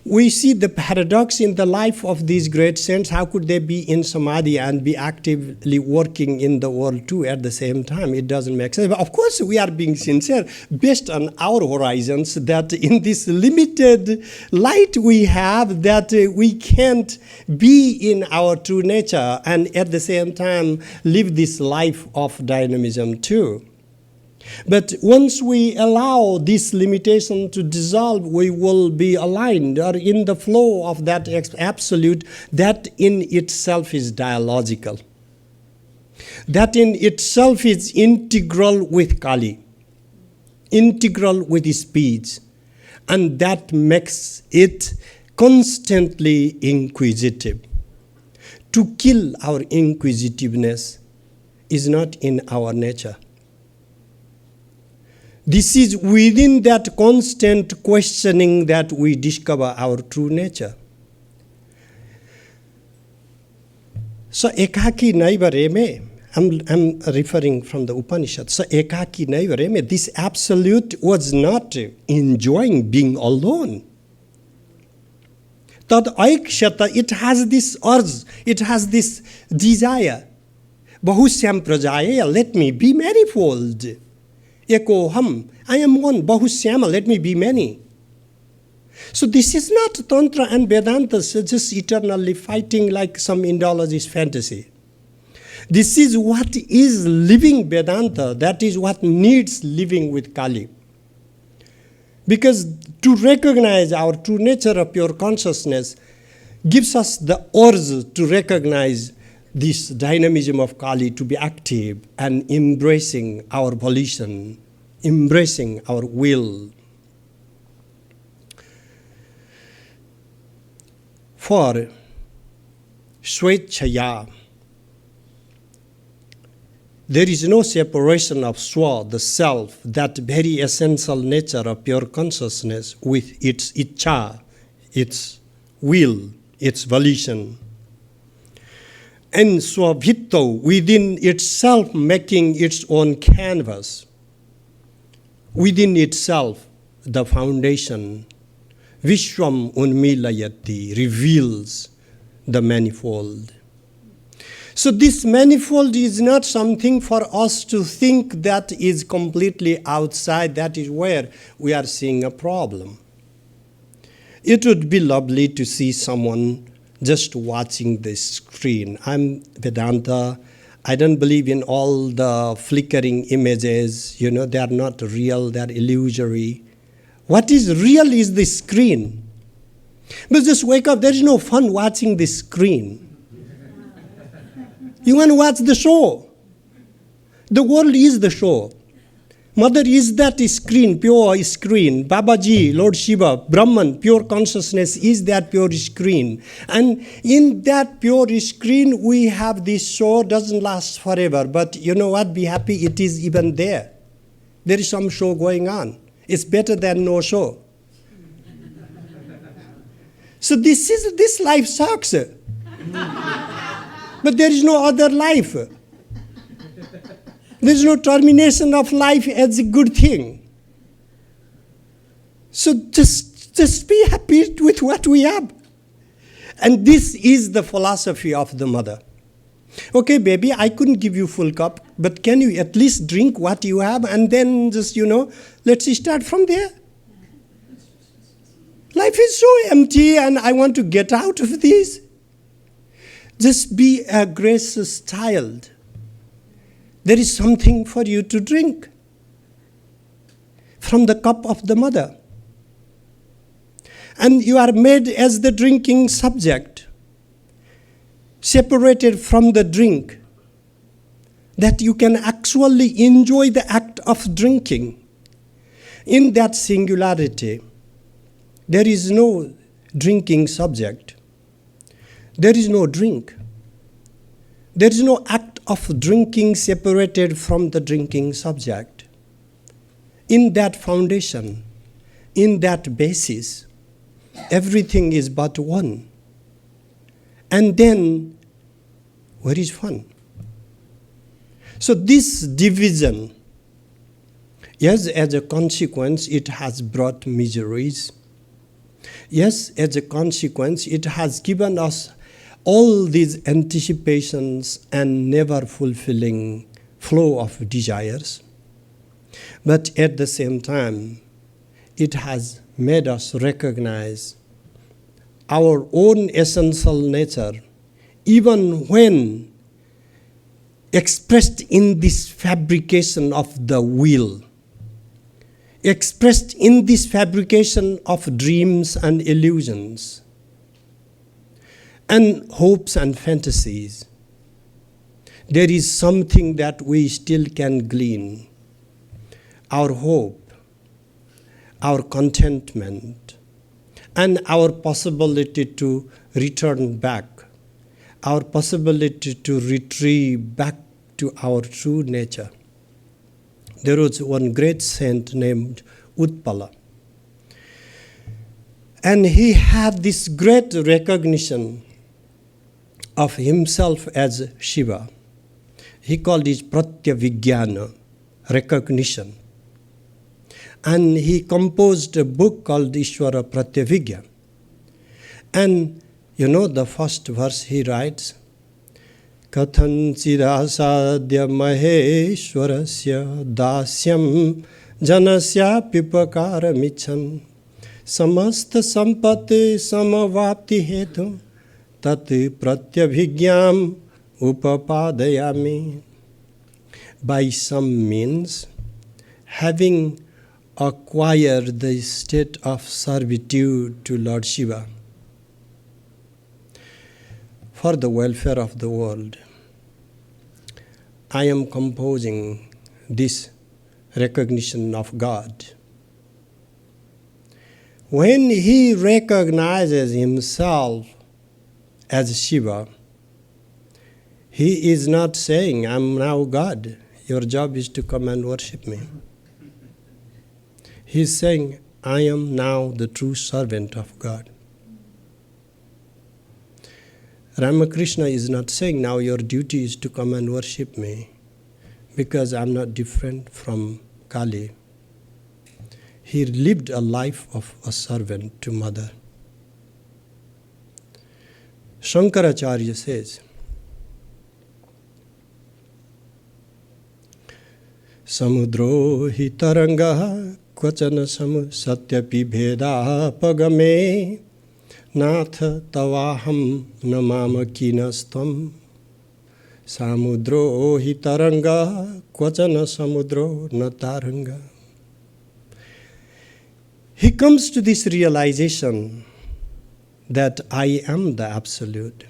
we see the paradox in the life of these great saints. How could they be in samadhi and be actively working in the world too at the same time? It doesn't make sense. But of course, we are being sincere based on our horizons, that in this limited light we have, that we can't be in our true nature and at the same time live this life of dynamism too. But once we allow this limitation to dissolve, we will be aligned or in the flow of that absolute that in itself is dialogical. That in itself is integral with Kali, integral with speech, and that makes it constantly inquisitive. To kill our inquisitiveness is not in our nature. This is within that constant questioning that we discover our true nature. So ekaki naiva reme, I'm referring from the Upanishad. So ekaki naiva reme, this absolute was not enjoying being alone. Tad aikshata, it has this urge, it has this desire. Bahusyam prajaya, let me be manifold. Ekoham, I am one, Bahusyama, let me be many. So this is not Tantra and Vedanta just eternally fighting like some Indologist fantasy. This is what is living Vedanta, that is what needs living with Kali. Because to recognize our true nature of pure consciousness gives us the urge to recognize this dynamism of Kali, to be active and embracing our volition, embracing our will. For Swechaya, There is no separation of swa, the self, that very essential nature of pure consciousness with its icha, its will, its volition. And swabhito, within itself making its own canvas, within itself the foundation, Vishwam Unmilayati, reveals the manifold. So this manifold is not something for us to think that is completely outside. That is where we are seeing a problem. It would be lovely to see someone just watching the screen. I'm Vedanta. I don't believe in all the flickering images. They are not real, they are illusory. What is real is the screen. But just wake up, there is no fun watching the screen. You want to watch the show. The world is the show. Mother is that screen, pure screen. Babaji, Lord Shiva, Brahman, pure consciousness is that pure screen. And in that pure screen, we have this show, doesn't last forever. But you know what? Be happy it is even there. There is some show going on. It's better than no show. So this life sucks. But there is no other life. There is no termination of life as a good thing. So just be happy with what we have. And this is the philosophy of the mother. Okay, baby, I couldn't give you full cup, but can you at least drink what you have and then just, let's start from there. Life is so empty and I want to get out of this. Just be a gracious child. There is something for you to drink from the cup of the mother. And you are made as the drinking subject, separated from the drink, that you can actually enjoy the act of drinking. In that singularity, there is no drinking subject. There is no drink. There is no act of drinking separated from the drinking subject. In that foundation, in that basis, everything is but one. And then, where is fun? So this division, yes, as a consequence, it has brought miseries. Yes, as a consequence, it has given us all these anticipations and never fulfilling flow of desires. But at the same time, it has made us recognize our own essential nature, even when expressed in this fabrication of the will, expressed in this fabrication of dreams and illusions, and hopes and fantasies. There is something that we still can glean. Our hope, our contentment, and our possibility to return back, our possibility to retrieve back to our true nature. There was one great saint named Utpala. And he had this great recognition of himself as Shiva. He called it Pratyavigyana, recognition. And he composed a book called Ishvara Pratyavigya. And the first verse he writes, Kathan Chirasadya Maheshwarasya Dasyam Janasya Pipakara Michan Samasta Sampati Samavapti Hetu Tat Pratyabhigyam Upapadayami. By some means, having acquired the state of servitude to Lord Shiva for the welfare of the world, I am composing this recognition of God. When he recognizes himself as Shiva, He is not saying, I'm now God. Your job is to come and worship me. He's saying, I am now the true servant of God. Ramakrishna is not saying, now your duty is to come and worship me, because I'm not different from Kali. He lived a life of a servant to Mother. Shankaracharya says, Samudro hi taranga kvachana samu satyapi bheda pagame natha tavaham namama kinastam samudro hi taranga kvachana samudro na taranga. He comes to this realization that I am the Absolute.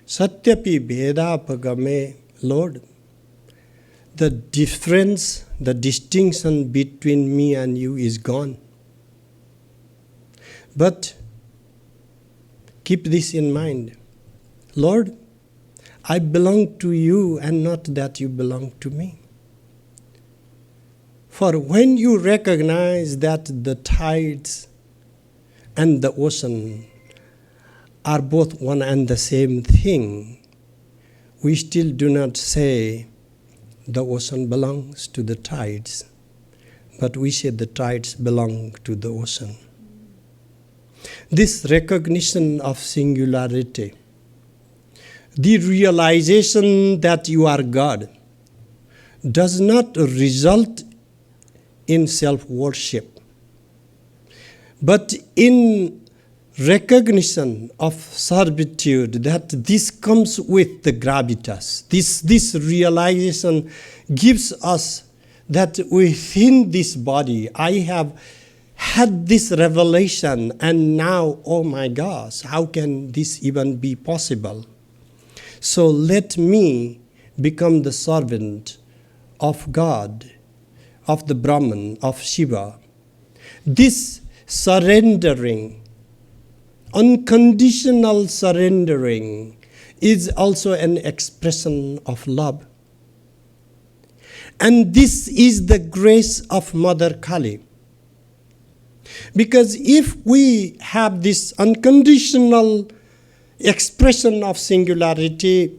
Satyapi bheda pagame, Lord, the difference, the distinction between me and you is gone. But keep this in mind. Lord, I belong to you and not that you belong to me. For when you recognize that the tides and the ocean are both one and the same thing, we still do not say the ocean belongs to the tides, but we say the tides belong to the ocean. This recognition of singularity, the realization that you are God, does not result in self-worship, but in recognition of servitude, that this comes with the gravitas. This realization gives us that within this body, I have had this revelation, and now, oh my gosh, how can this even be possible? So let me become the servant of God, of the Brahman, of Shiva. This surrendering, unconditional surrendering, is also an expression of love. And this is the grace of Mother Kali. Because if we have this unconditional expression of singularity,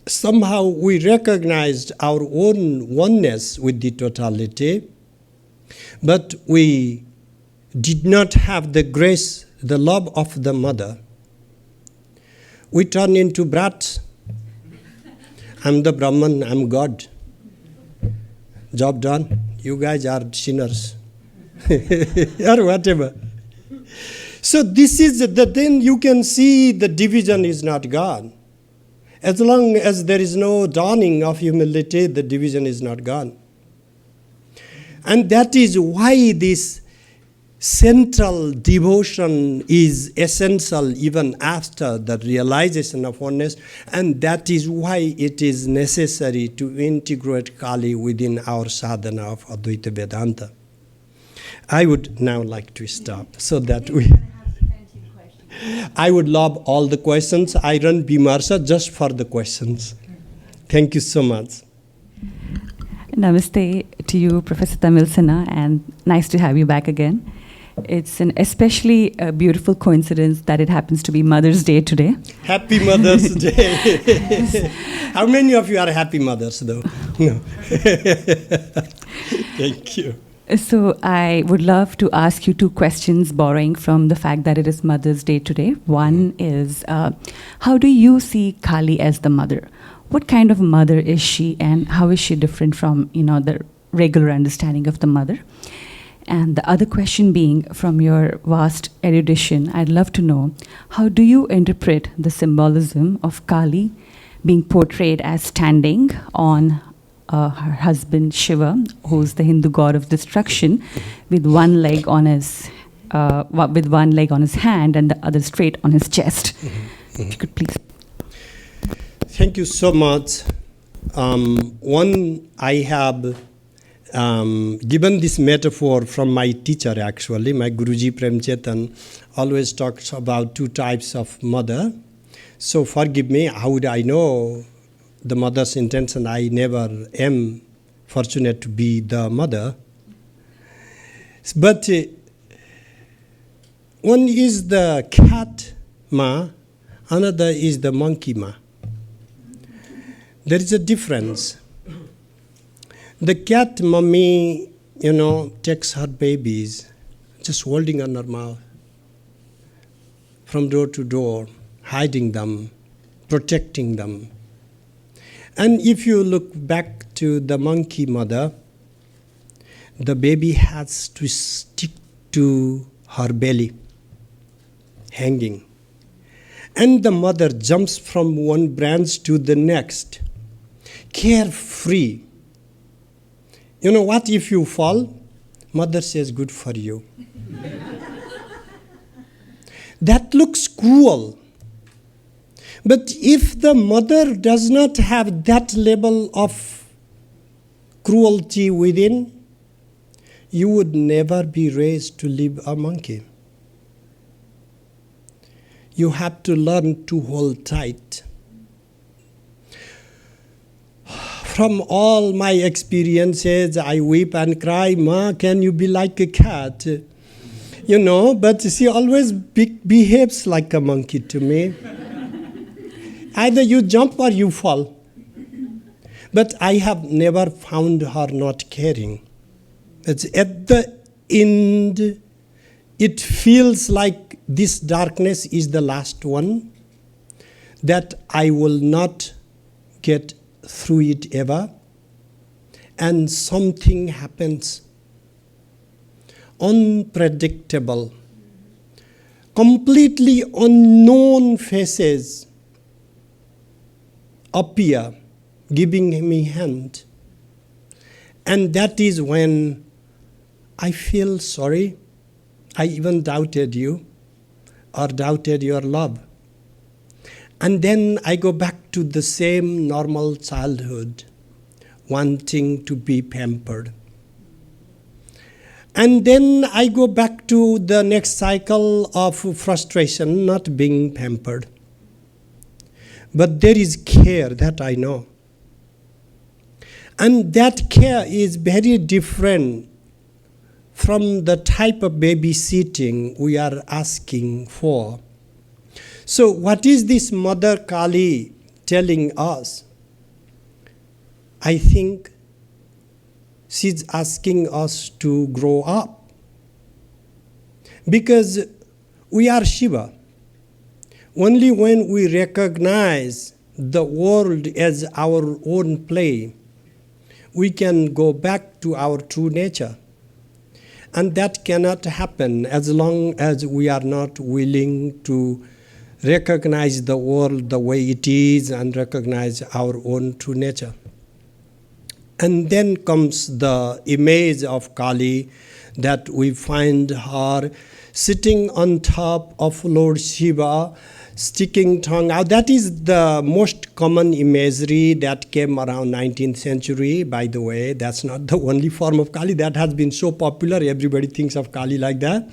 somehow we recognized our own oneness with the totality, but we did not have the grace, the love of the Mother. We turn into brats. I'm the Brahman, I'm God. Job done. You guys are sinners. Or whatever. So this is then you can see the division is not gone. As long as there is no dawning of humility, the division is not gone. And that is why this central devotion is essential even after the realization of oneness, and that is why it is necessary to integrate Kali within our sadhana of Advaita Vedanta. I would now like to stop so that we... I would love all the questions. I run Bimarsa just for the questions. Thank you so much.
Namaste to you, Professor Timalsina, and nice to have you back again. It's an especially beautiful coincidence that it happens to be Mother's Day today.
Happy Mother's Day. How many of you are happy mothers, though? No. Thank you.
So I would love to ask you two questions borrowing from the fact that it is Mother's Day today. One is, how do you see Kali as the mother? What kind of mother is she, and how is she different from, the regular understanding of the mother? And the other question being, from your vast erudition, I'd love to know, how do you interpret the symbolism of Kali being portrayed as standing on her husband Shiva, who's the Hindu god of destruction, with one leg on his hand and the other straight on his chest? If you could please.
Thank you so much. I have given this metaphor from my teacher, actually. My Guruji Prem Chetan always talks about two types of mother. So forgive me, how would I know the mother's intention? I never am fortunate to be the mother. But one is the cat ma, another is the monkey ma. There is a difference. The cat mummy, takes her babies, just holding on her mouth, from door to door, hiding them, protecting them. And if you look back to the monkey mother, the baby has to stick to her belly, hanging. And the mother jumps from one branch to the next, carefree. What if you fall? Mother says, good for you. That looks cruel. But if the mother does not have that level of cruelty within, you would never be raised to live a monkey. You have to learn to hold tight. From all my experiences, I weep and cry, Ma, can you be like a cat? But she always behaves like a monkey to me. Either you jump or you fall. But I have never found her not caring. It's at the end, it feels like this darkness is the last one, that I will not get through it ever, and something happens. Unpredictable, completely unknown faces appear, giving me hand. And that is when I feel sorry. I even doubted you, or doubted your love. And then I go back to the same normal childhood, wanting to be pampered. And then I go back to the next cycle of frustration, not being pampered. But there is care, that I know. And that care is very different from the type of babysitting we are asking for. So what is this Mother Kali telling us? I think she's asking us to grow up. Because we are Shiva. Only when we recognize the world as our own play, we can go back to our true nature. And that cannot happen as long as we are not willing to recognize the world the way it is and recognize our own true nature. And then comes the image of Kali, that we find her sitting on top of Lord Shiva, sticking tongue out. That is the most common imagery that came around 19th century, by the way. That's not the only form of Kali. That has been so popular, everybody thinks of Kali like that.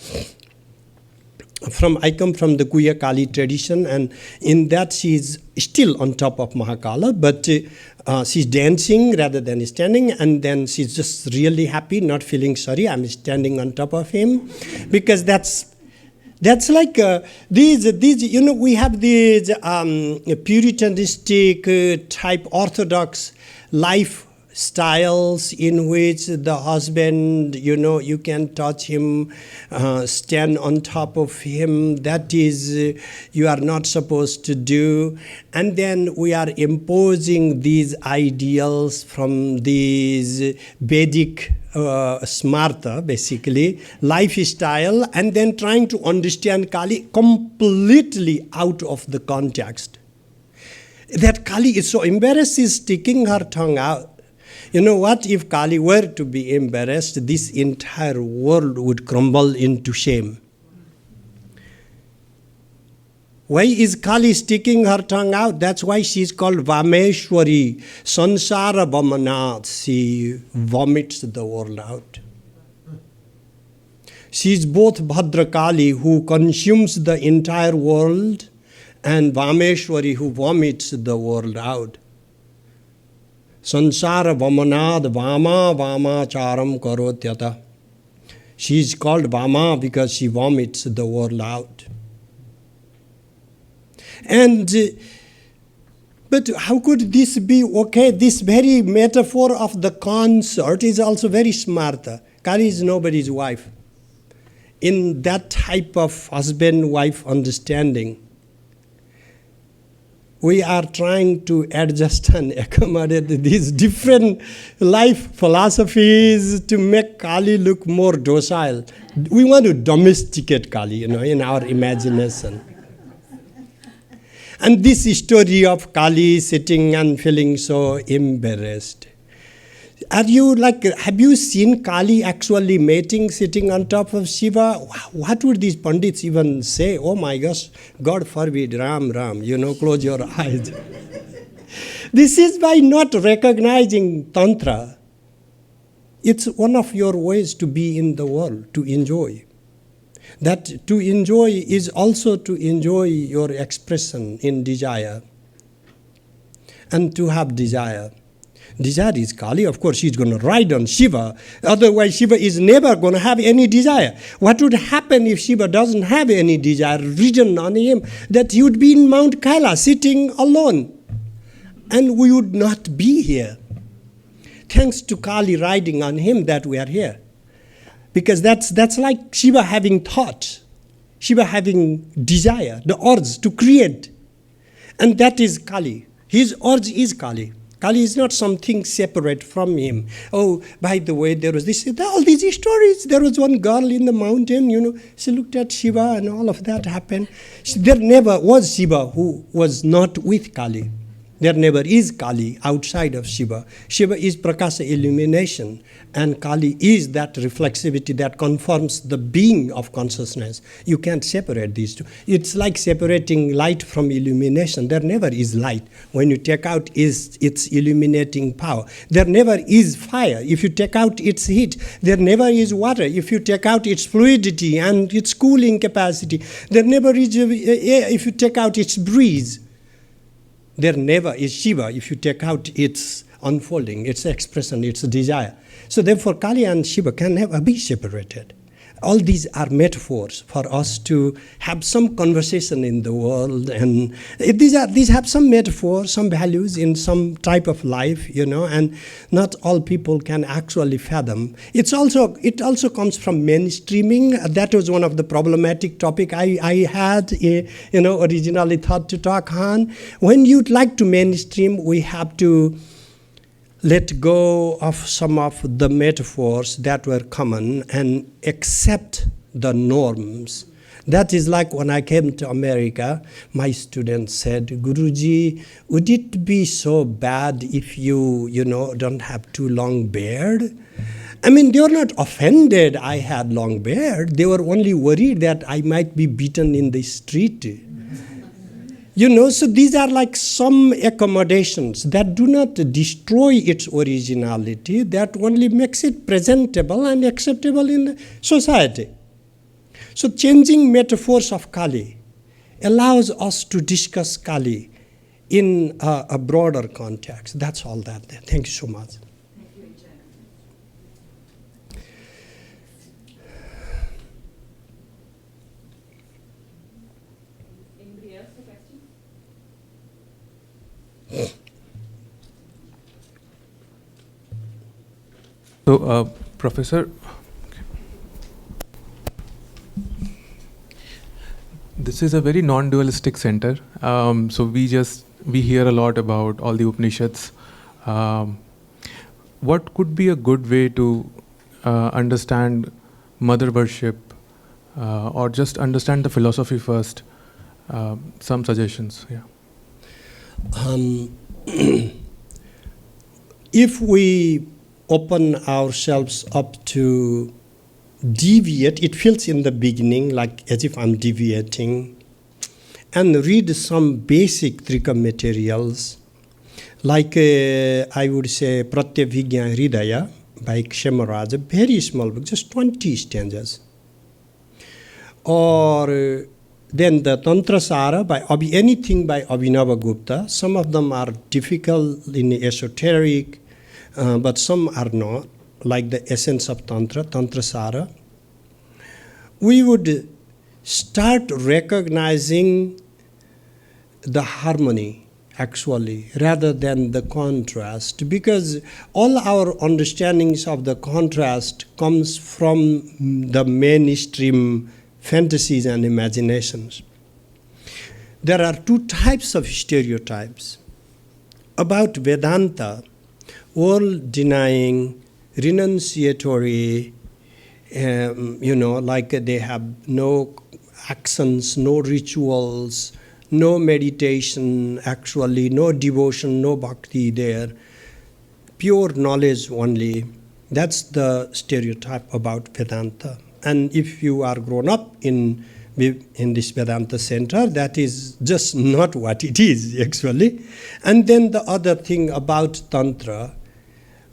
I come from the Guya Kali tradition, and in that she is still on top of Mahakala, but she's dancing rather than standing, and then she's just really happy, not feeling sorry, I'm standing on top of him, because that's like these we have these puritanistic type orthodox life styles in which the husband, you can touch him, stand on top of him. That is, you are not supposed to do. And then we are imposing these ideals from these Vedic smarta, basically, lifestyle, and then trying to understand Kali completely out of the context. That Kali is so embarrassed, she's sticking her tongue out. You know what? If Kali were to be embarrassed, this entire world would crumble into shame. Why is Kali sticking her tongue out? That's why she's called Vameshwari, Sansara Vamanat. She vomits the world out. She's both Bhadra Kali, who consumes the entire world, and Vameshwari, who vomits the world out. Sansara Vamanad Vama Vamacharam Karotyata. She is called Vama because she vomits the world out. And but how could this be okay? This very metaphor of the concert is also very smart. Kali is nobody's wife. In that type of husband-wife understanding, we are trying to adjust and accommodate these different life philosophies to make Kali look more docile. We want to domesticate Kali, in our imagination. And this story of Kali sitting and feeling so embarrassed. Have you seen Kali actually mating, sitting on top of Shiva? What would these Pandits even say? Oh my gosh, God forbid, Ram, close your eyes. This is by not recognizing Tantra. It's one of your ways to be in the world, to enjoy. That to enjoy is also to enjoy your expression in desire. And to have desire. Desire is Kali. Of course, she's going to ride on Shiva. Otherwise, Shiva is never going to have any desire. What would happen if Shiva doesn't have any desire ridden on him? That he would be in Mount Kaila, sitting alone. And we would not be here. Thanks to Kali riding on him that we are here. Because that's like Shiva having thought. Shiva having desire, the urge to create. And that is Kali. His urge is Kali. Kali is not something separate from him. Oh, by the way, there was all these stories. There was one girl in the mountain, she looked at Shiva and all of that happened. There never was Shiva who was not with Kali. There never is Kali outside of Shiva. Shiva is Prakasa illumination, and Kali is that reflexivity that conforms the being of consciousness. You can't separate these two. It's like separating light from illumination. There never is light. When you take out its illuminating power. There never is fire. If you take out its heat, there never is water. If you take out its fluidity and its cooling capacity, there never is air. If you take out its breeze, there never is Shiva if you take out its unfolding, its expression, its desire. So therefore, Kali and Shiva can never be separated. All these are metaphors for us to have some conversation in the world, and these have some metaphors, some values in some type of life, and not all people can actually fathom. It also comes from mainstreaming. That was one of the problematic topic I had, originally thought to talk on. When you'd like to mainstream, we have to let go of some of the metaphors that were common and accept the norms. That is like when I came to America, my students said, Guruji, would it be so bad if you don't have too long beard? I mean, they were not offended I had long beard. They were only worried that I might be beaten in the street. So these are like some accommodations that do not destroy its originality, that only makes it presentable and acceptable in society. So changing metaphors of Kali allows us to discuss Kali in a broader context. That's all that. Thank you so much.
So, Professor, this is a very non-dualistic center. So we hear a lot about all the Upanishads. What could be a good way to understand mother worship, or just understand the philosophy first? Some suggestions, yeah.
If we open ourselves up to deviate, it feels in the beginning like as if I'm deviating, and read some basic Trika materials, like I would say Pratyabhigya Hridaya by Kshamaraj, a very small book, just 20 stanzas. Or Then the Tantra Sara, anything by Abhinava Gupta. Some of them are difficult in esoteric, but some are not, like the essence of Tantra, Tantra Sara. We would start recognizing the harmony, actually, rather than the contrast, because all our understandings of the contrast comes from the mainstream fantasies and imaginations. There are two types of stereotypes. About Vedanta, world-denying, renunciatory, like they have no actions, no rituals, no meditation, actually, no devotion, no bhakti there, pure knowledge only. That's the stereotype about Vedanta. And if you are grown up in this Vedanta center, that is just not what it is, actually. And then the other thing about Tantra,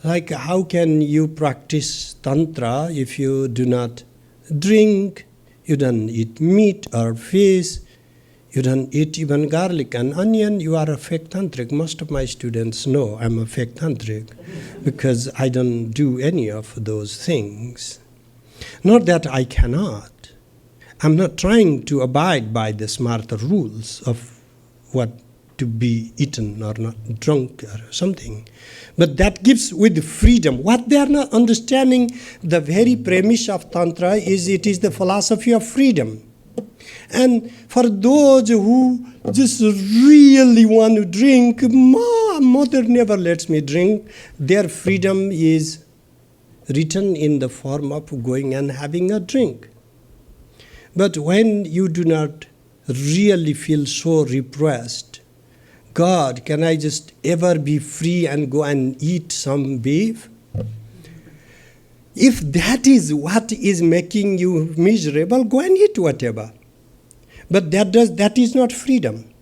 like how can you practice Tantra if you do not drink, you don't eat meat or fish, you don't eat even garlic and onion, you are a fake tantric. Most of my students know I'm a fake tantric because I don't do any of those things. Not that I cannot. I'm not trying to abide by the smarter rules of what to be eaten or not drunk or something. But that gives with freedom. What they are not understanding, the very premise of Tantra is it is the philosophy of freedom. And for those who just really want to drink, mother never lets me drink, their freedom is written in the form of going and having a drink. But when you do not really feel so repressed, God, can I just ever be free and go and eat some beef? If that is what is making you miserable, go and eat whatever. But that is not freedom.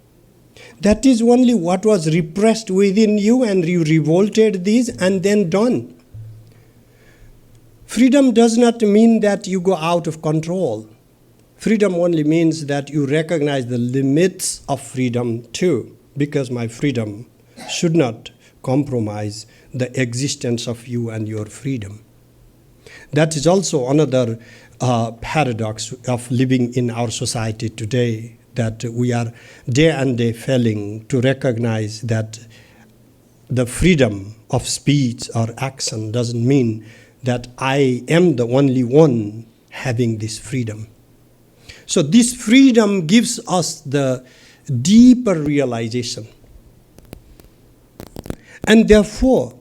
That is only what was repressed within you and you revolted this and then done. Freedom does not mean that you go out of control. Freedom only means that you recognize the limits of freedom too, because my freedom should not compromise the existence of you and your freedom. That is also another paradox of living in our society today, that we are day and day failing to recognize that the freedom of speech or action doesn't mean that I am the only one having this freedom. So this freedom gives us the deeper realization. And therefore,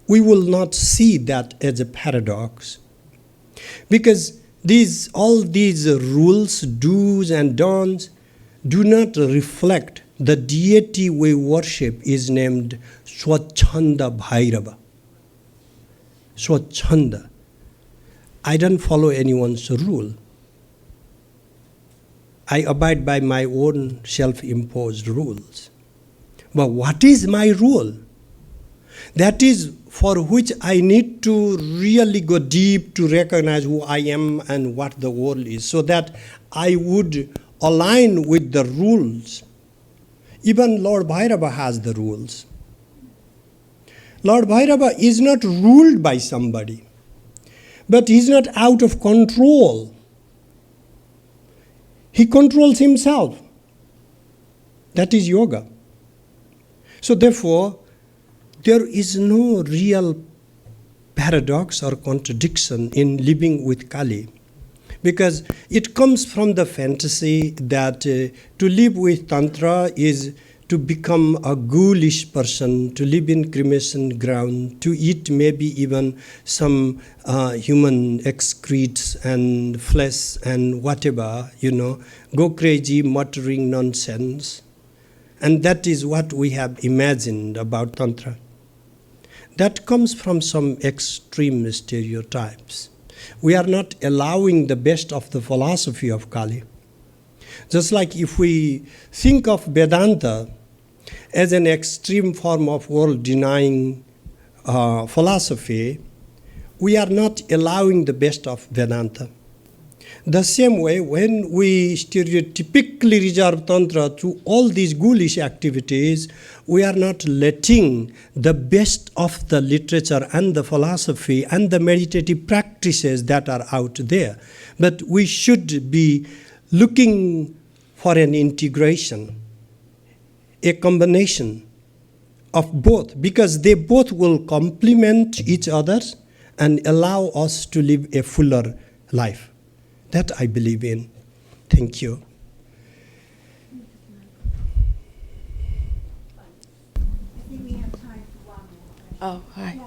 we will not see that as a paradox. Because all these rules, do's and don'ts, do not reflect the deity we worship is named Swachhanda Bhairava. Swachhanda. I don't follow anyone's rule. I abide by my own self-imposed rules. But what is my rule? That is for which I need to really go deep to recognize who I am and what the world is, so that I would align with the rules. Even Lord Bhairava has the rules. Lord Bhairava is not ruled by somebody, but he's not out of control. He controls himself. That is yoga. So therefore, there is no real paradox or contradiction in living with Kali, because it comes from the fantasy that to live with Tantra is to become a ghoulish person, to live in cremation ground, to eat maybe even some human excretes and flesh and whatever, go crazy, muttering nonsense. And that is what we have imagined about Tantra. That comes from some extreme stereotypes. We are not allowing the best of the philosophy of Kali. Just like if we think of Vedanta as an extreme form of world-denying philosophy, we are not allowing the best of Vedanta. The same way, when we stereotypically reserve Tantra to all these ghoulish activities, we are not letting the best of the literature and the philosophy and the meditative practices that are out there. But we should be looking for an integration, a combination of both, because they both will complement each other and allow us to live a fuller life. That I believe in. Thank you.
Oh, hi.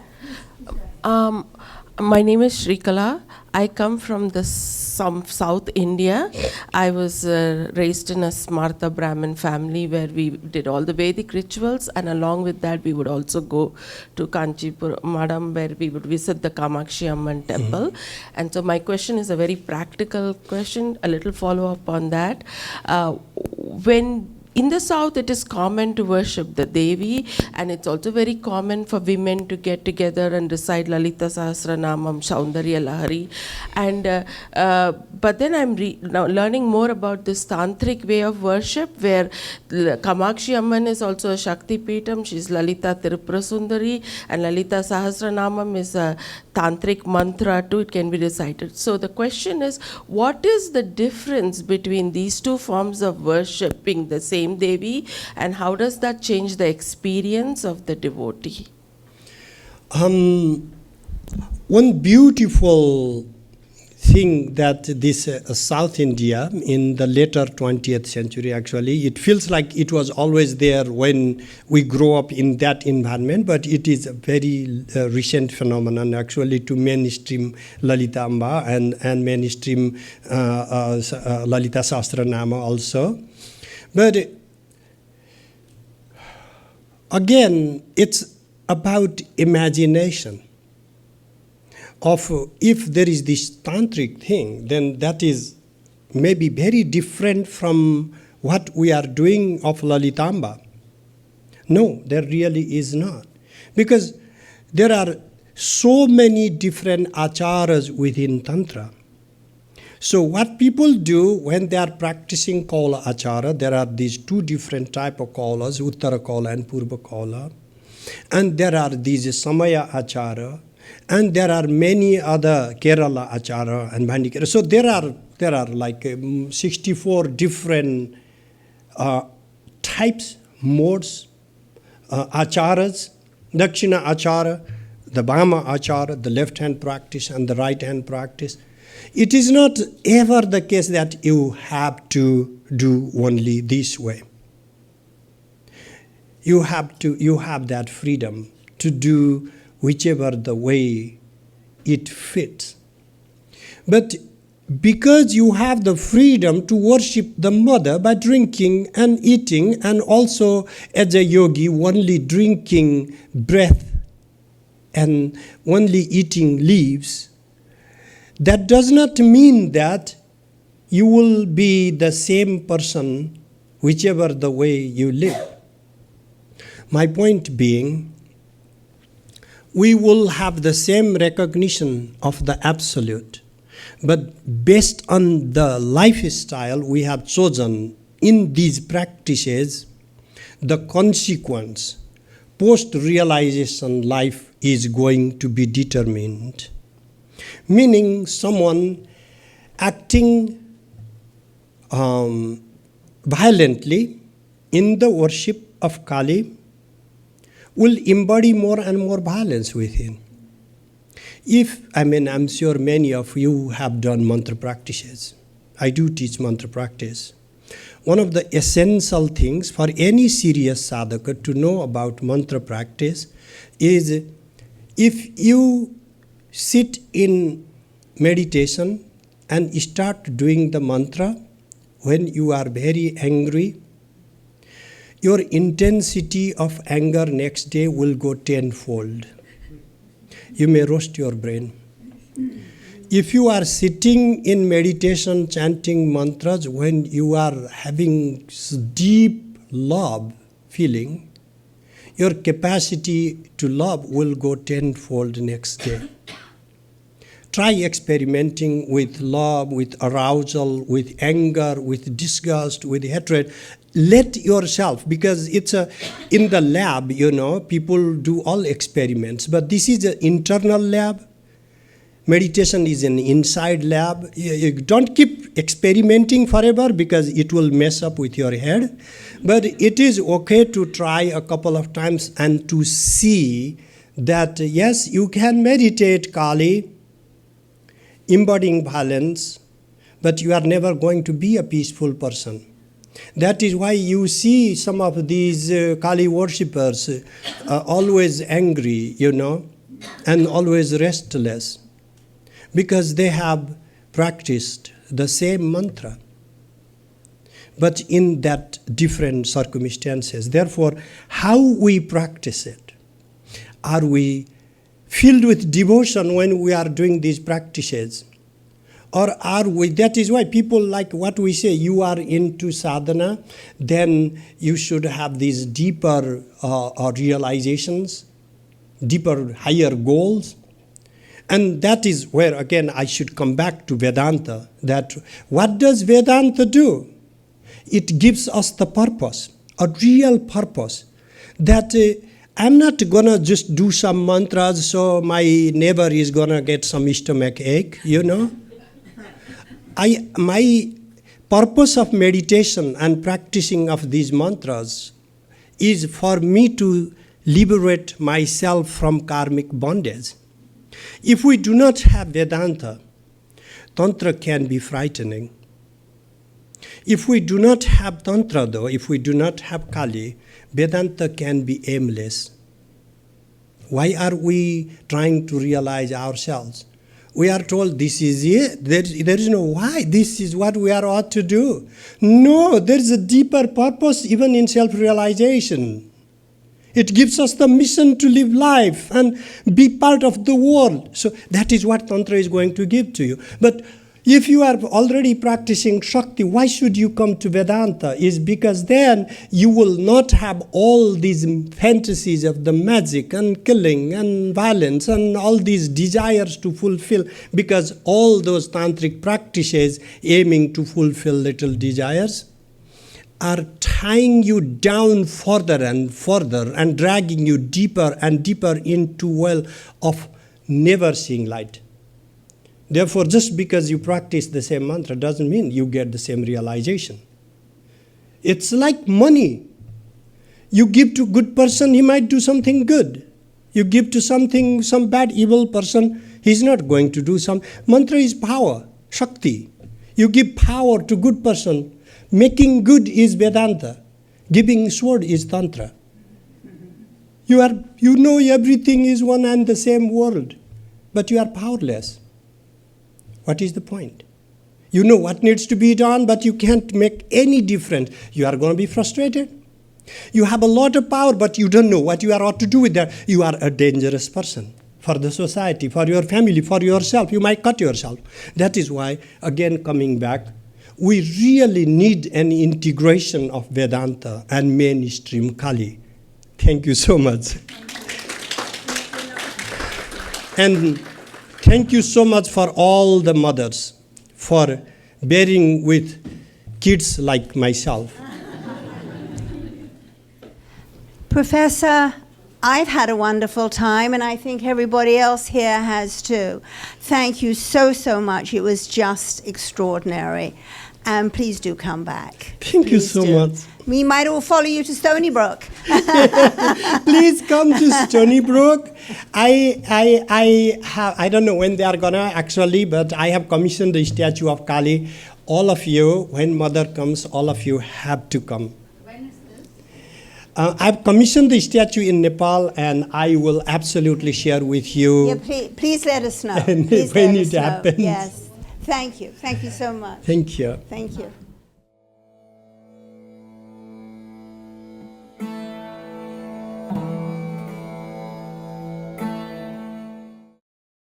My name is Shrikala. I come from South India. I was raised in a Smartha Brahmin family where we did all the Vedic rituals, and along with that we would also go to Kanchipuram where we would visit the Kamakshi Amman temple. And so my question is a very practical question, a little follow-up on that. When in the South, it is common to worship the Devi, and it's also very common for women to get together and recite Lalita Sahasranamam, Saundarya Lahari. And but then I'm now learning more about this tantric way of worship, where Kamakshi Amman is also a Shakti Peetam. She's Lalita Tirupura Sundari, and Lalita Sahasranamam is a tantric mantra too. It can be recited. So the question is, what is the difference between these two forms of worshipping the same Devi, and how does that change the experience of the devotee?
One beautiful thing that this South India in the later 20th century, actually, it feels like it was always there when we grow up in that environment, but it is a very recent phenomenon actually to mainstream Lalita Amba and mainstream Lalita Sahasranama also. But again, it's about imagination of if there is this tantric thing, then that is maybe very different from what we are doing of Lalitamba. No, there really is not. Because there are so many different acharas within Tantra. So what people do when they are practicing Kaula Achara, there are these two different type of Kaulas, Uttara Kaula and Purva Kaula. And there are these Samaya Achara, and there are many other Kerala Achara and Bandikera. So there are like 64 different types, modes, acharas, Dakshina Achara, the Bhama Achara, the left-hand practice and the right-hand practice. It is not ever the case that you have to do only this way. You have that freedom to do whichever the way it fits. But because you have the freedom to worship the mother by drinking and eating, and also as a yogi only drinking breath and only eating leaves, that does not mean that you will be the same person whichever the way you live. My point being, we will have the same recognition of the absolute, but based on the lifestyle we have chosen in these practices, the consequence, post-realization life is going to be determined. Meaning someone acting violently in the worship of Kali will embody more and more violence within. I'm sure many of you have done mantra practices. I do teach mantra practice. One of the essential things for any serious sadhaka to know about mantra practice is if you sit in meditation and start doing the mantra when you are very angry, your intensity of anger next day will go tenfold. You may roast your brain. If you are sitting in meditation chanting mantras when you are having deep love feeling, your capacity to love will go tenfold next day. try experimenting with love, with arousal, with anger, with disgust, with hatred. Let yourself, because it's in the lab, people do all experiments, but this is an internal lab. Meditation is an inside lab. You don't keep experimenting forever because it will mess up with your head. But it is okay to try a couple of times and to see that, yes, you can meditate Kali, embodying violence, but you are never going to be a peaceful person. That is why you see some of these Kali worshippers always angry, and always restless, because they have practiced the same mantra, but in that different circumstances. Therefore, how we practice it? Are we filled with devotion when we are doing these practices? Or are we, that is why people like what we say, you are into sadhana, then you should have these deeper realizations, deeper, higher goals. And that is where, again, I should come back to Vedanta, that what does Vedanta do? It gives us the purpose, a real purpose, that I'm not going to just do some mantras so my neighbor is going to get some stomach ache, My purpose of meditation and practicing of these mantras is for me to liberate myself from karmic bondage. If we do not have Vedanta, Tantra can be frightening. If we do not have Tantra, though, if we do not have Kali, Vedanta can be aimless. Why are we trying to realize ourselves? We are told this is it. There is no why. This is what we are ought to do. No, there is a deeper purpose even in self-realization. It gives us the mission to live life and be part of the world. So that is what Tantra is going to give to you. But if you are already practicing Shakti, why should you come to Vedanta? Is because then you will not have all these fantasies of the magic and killing and violence and all these desires to fulfill, because all those tantric practices aiming to fulfill little desires are tying you down further and dragging you deeper and deeper into a well of never seeing light. Therefore, just because you practice the same mantra doesn't mean you get the same realization. It's like money. You give to a good person, he might do something good. You give to some bad, evil person, he's not going to do some. Mantra is power, Shakti. You give power to good person. Making good is Vedanta. Giving sword is Tantra. You know everything is one and the same world, but you are powerless. What is the point? You know what needs to be done, but you can't make any difference. You are going to be frustrated. You have a lot of power, but you don't know what you are ought to do with that. You are a dangerous person for the society, for your family, for yourself. You might cut yourself. That is why, again, coming back, we really need an integration of Vedanta and mainstream Kali. Thank you so much. And thank you so much for all the mothers for bearing with kids like myself.
Professor, I've had a wonderful time, and I think everybody else here has too. Thank you so, so much. It was just extraordinary. And please do come back.
Thank you so much.
We might all follow you to Stony Brook.
Please come to Stony Brook. I don't know when they are gonna actually, but I have commissioned the statue of Kali. All of you, when Mother comes, all of you have to come.
When is this?
I've commissioned the statue in Nepal, and I will absolutely share with you.
Yeah, please let us know.
When it happens.
Yes. Thank you. Thank you so much.
Thank you.
Thank you.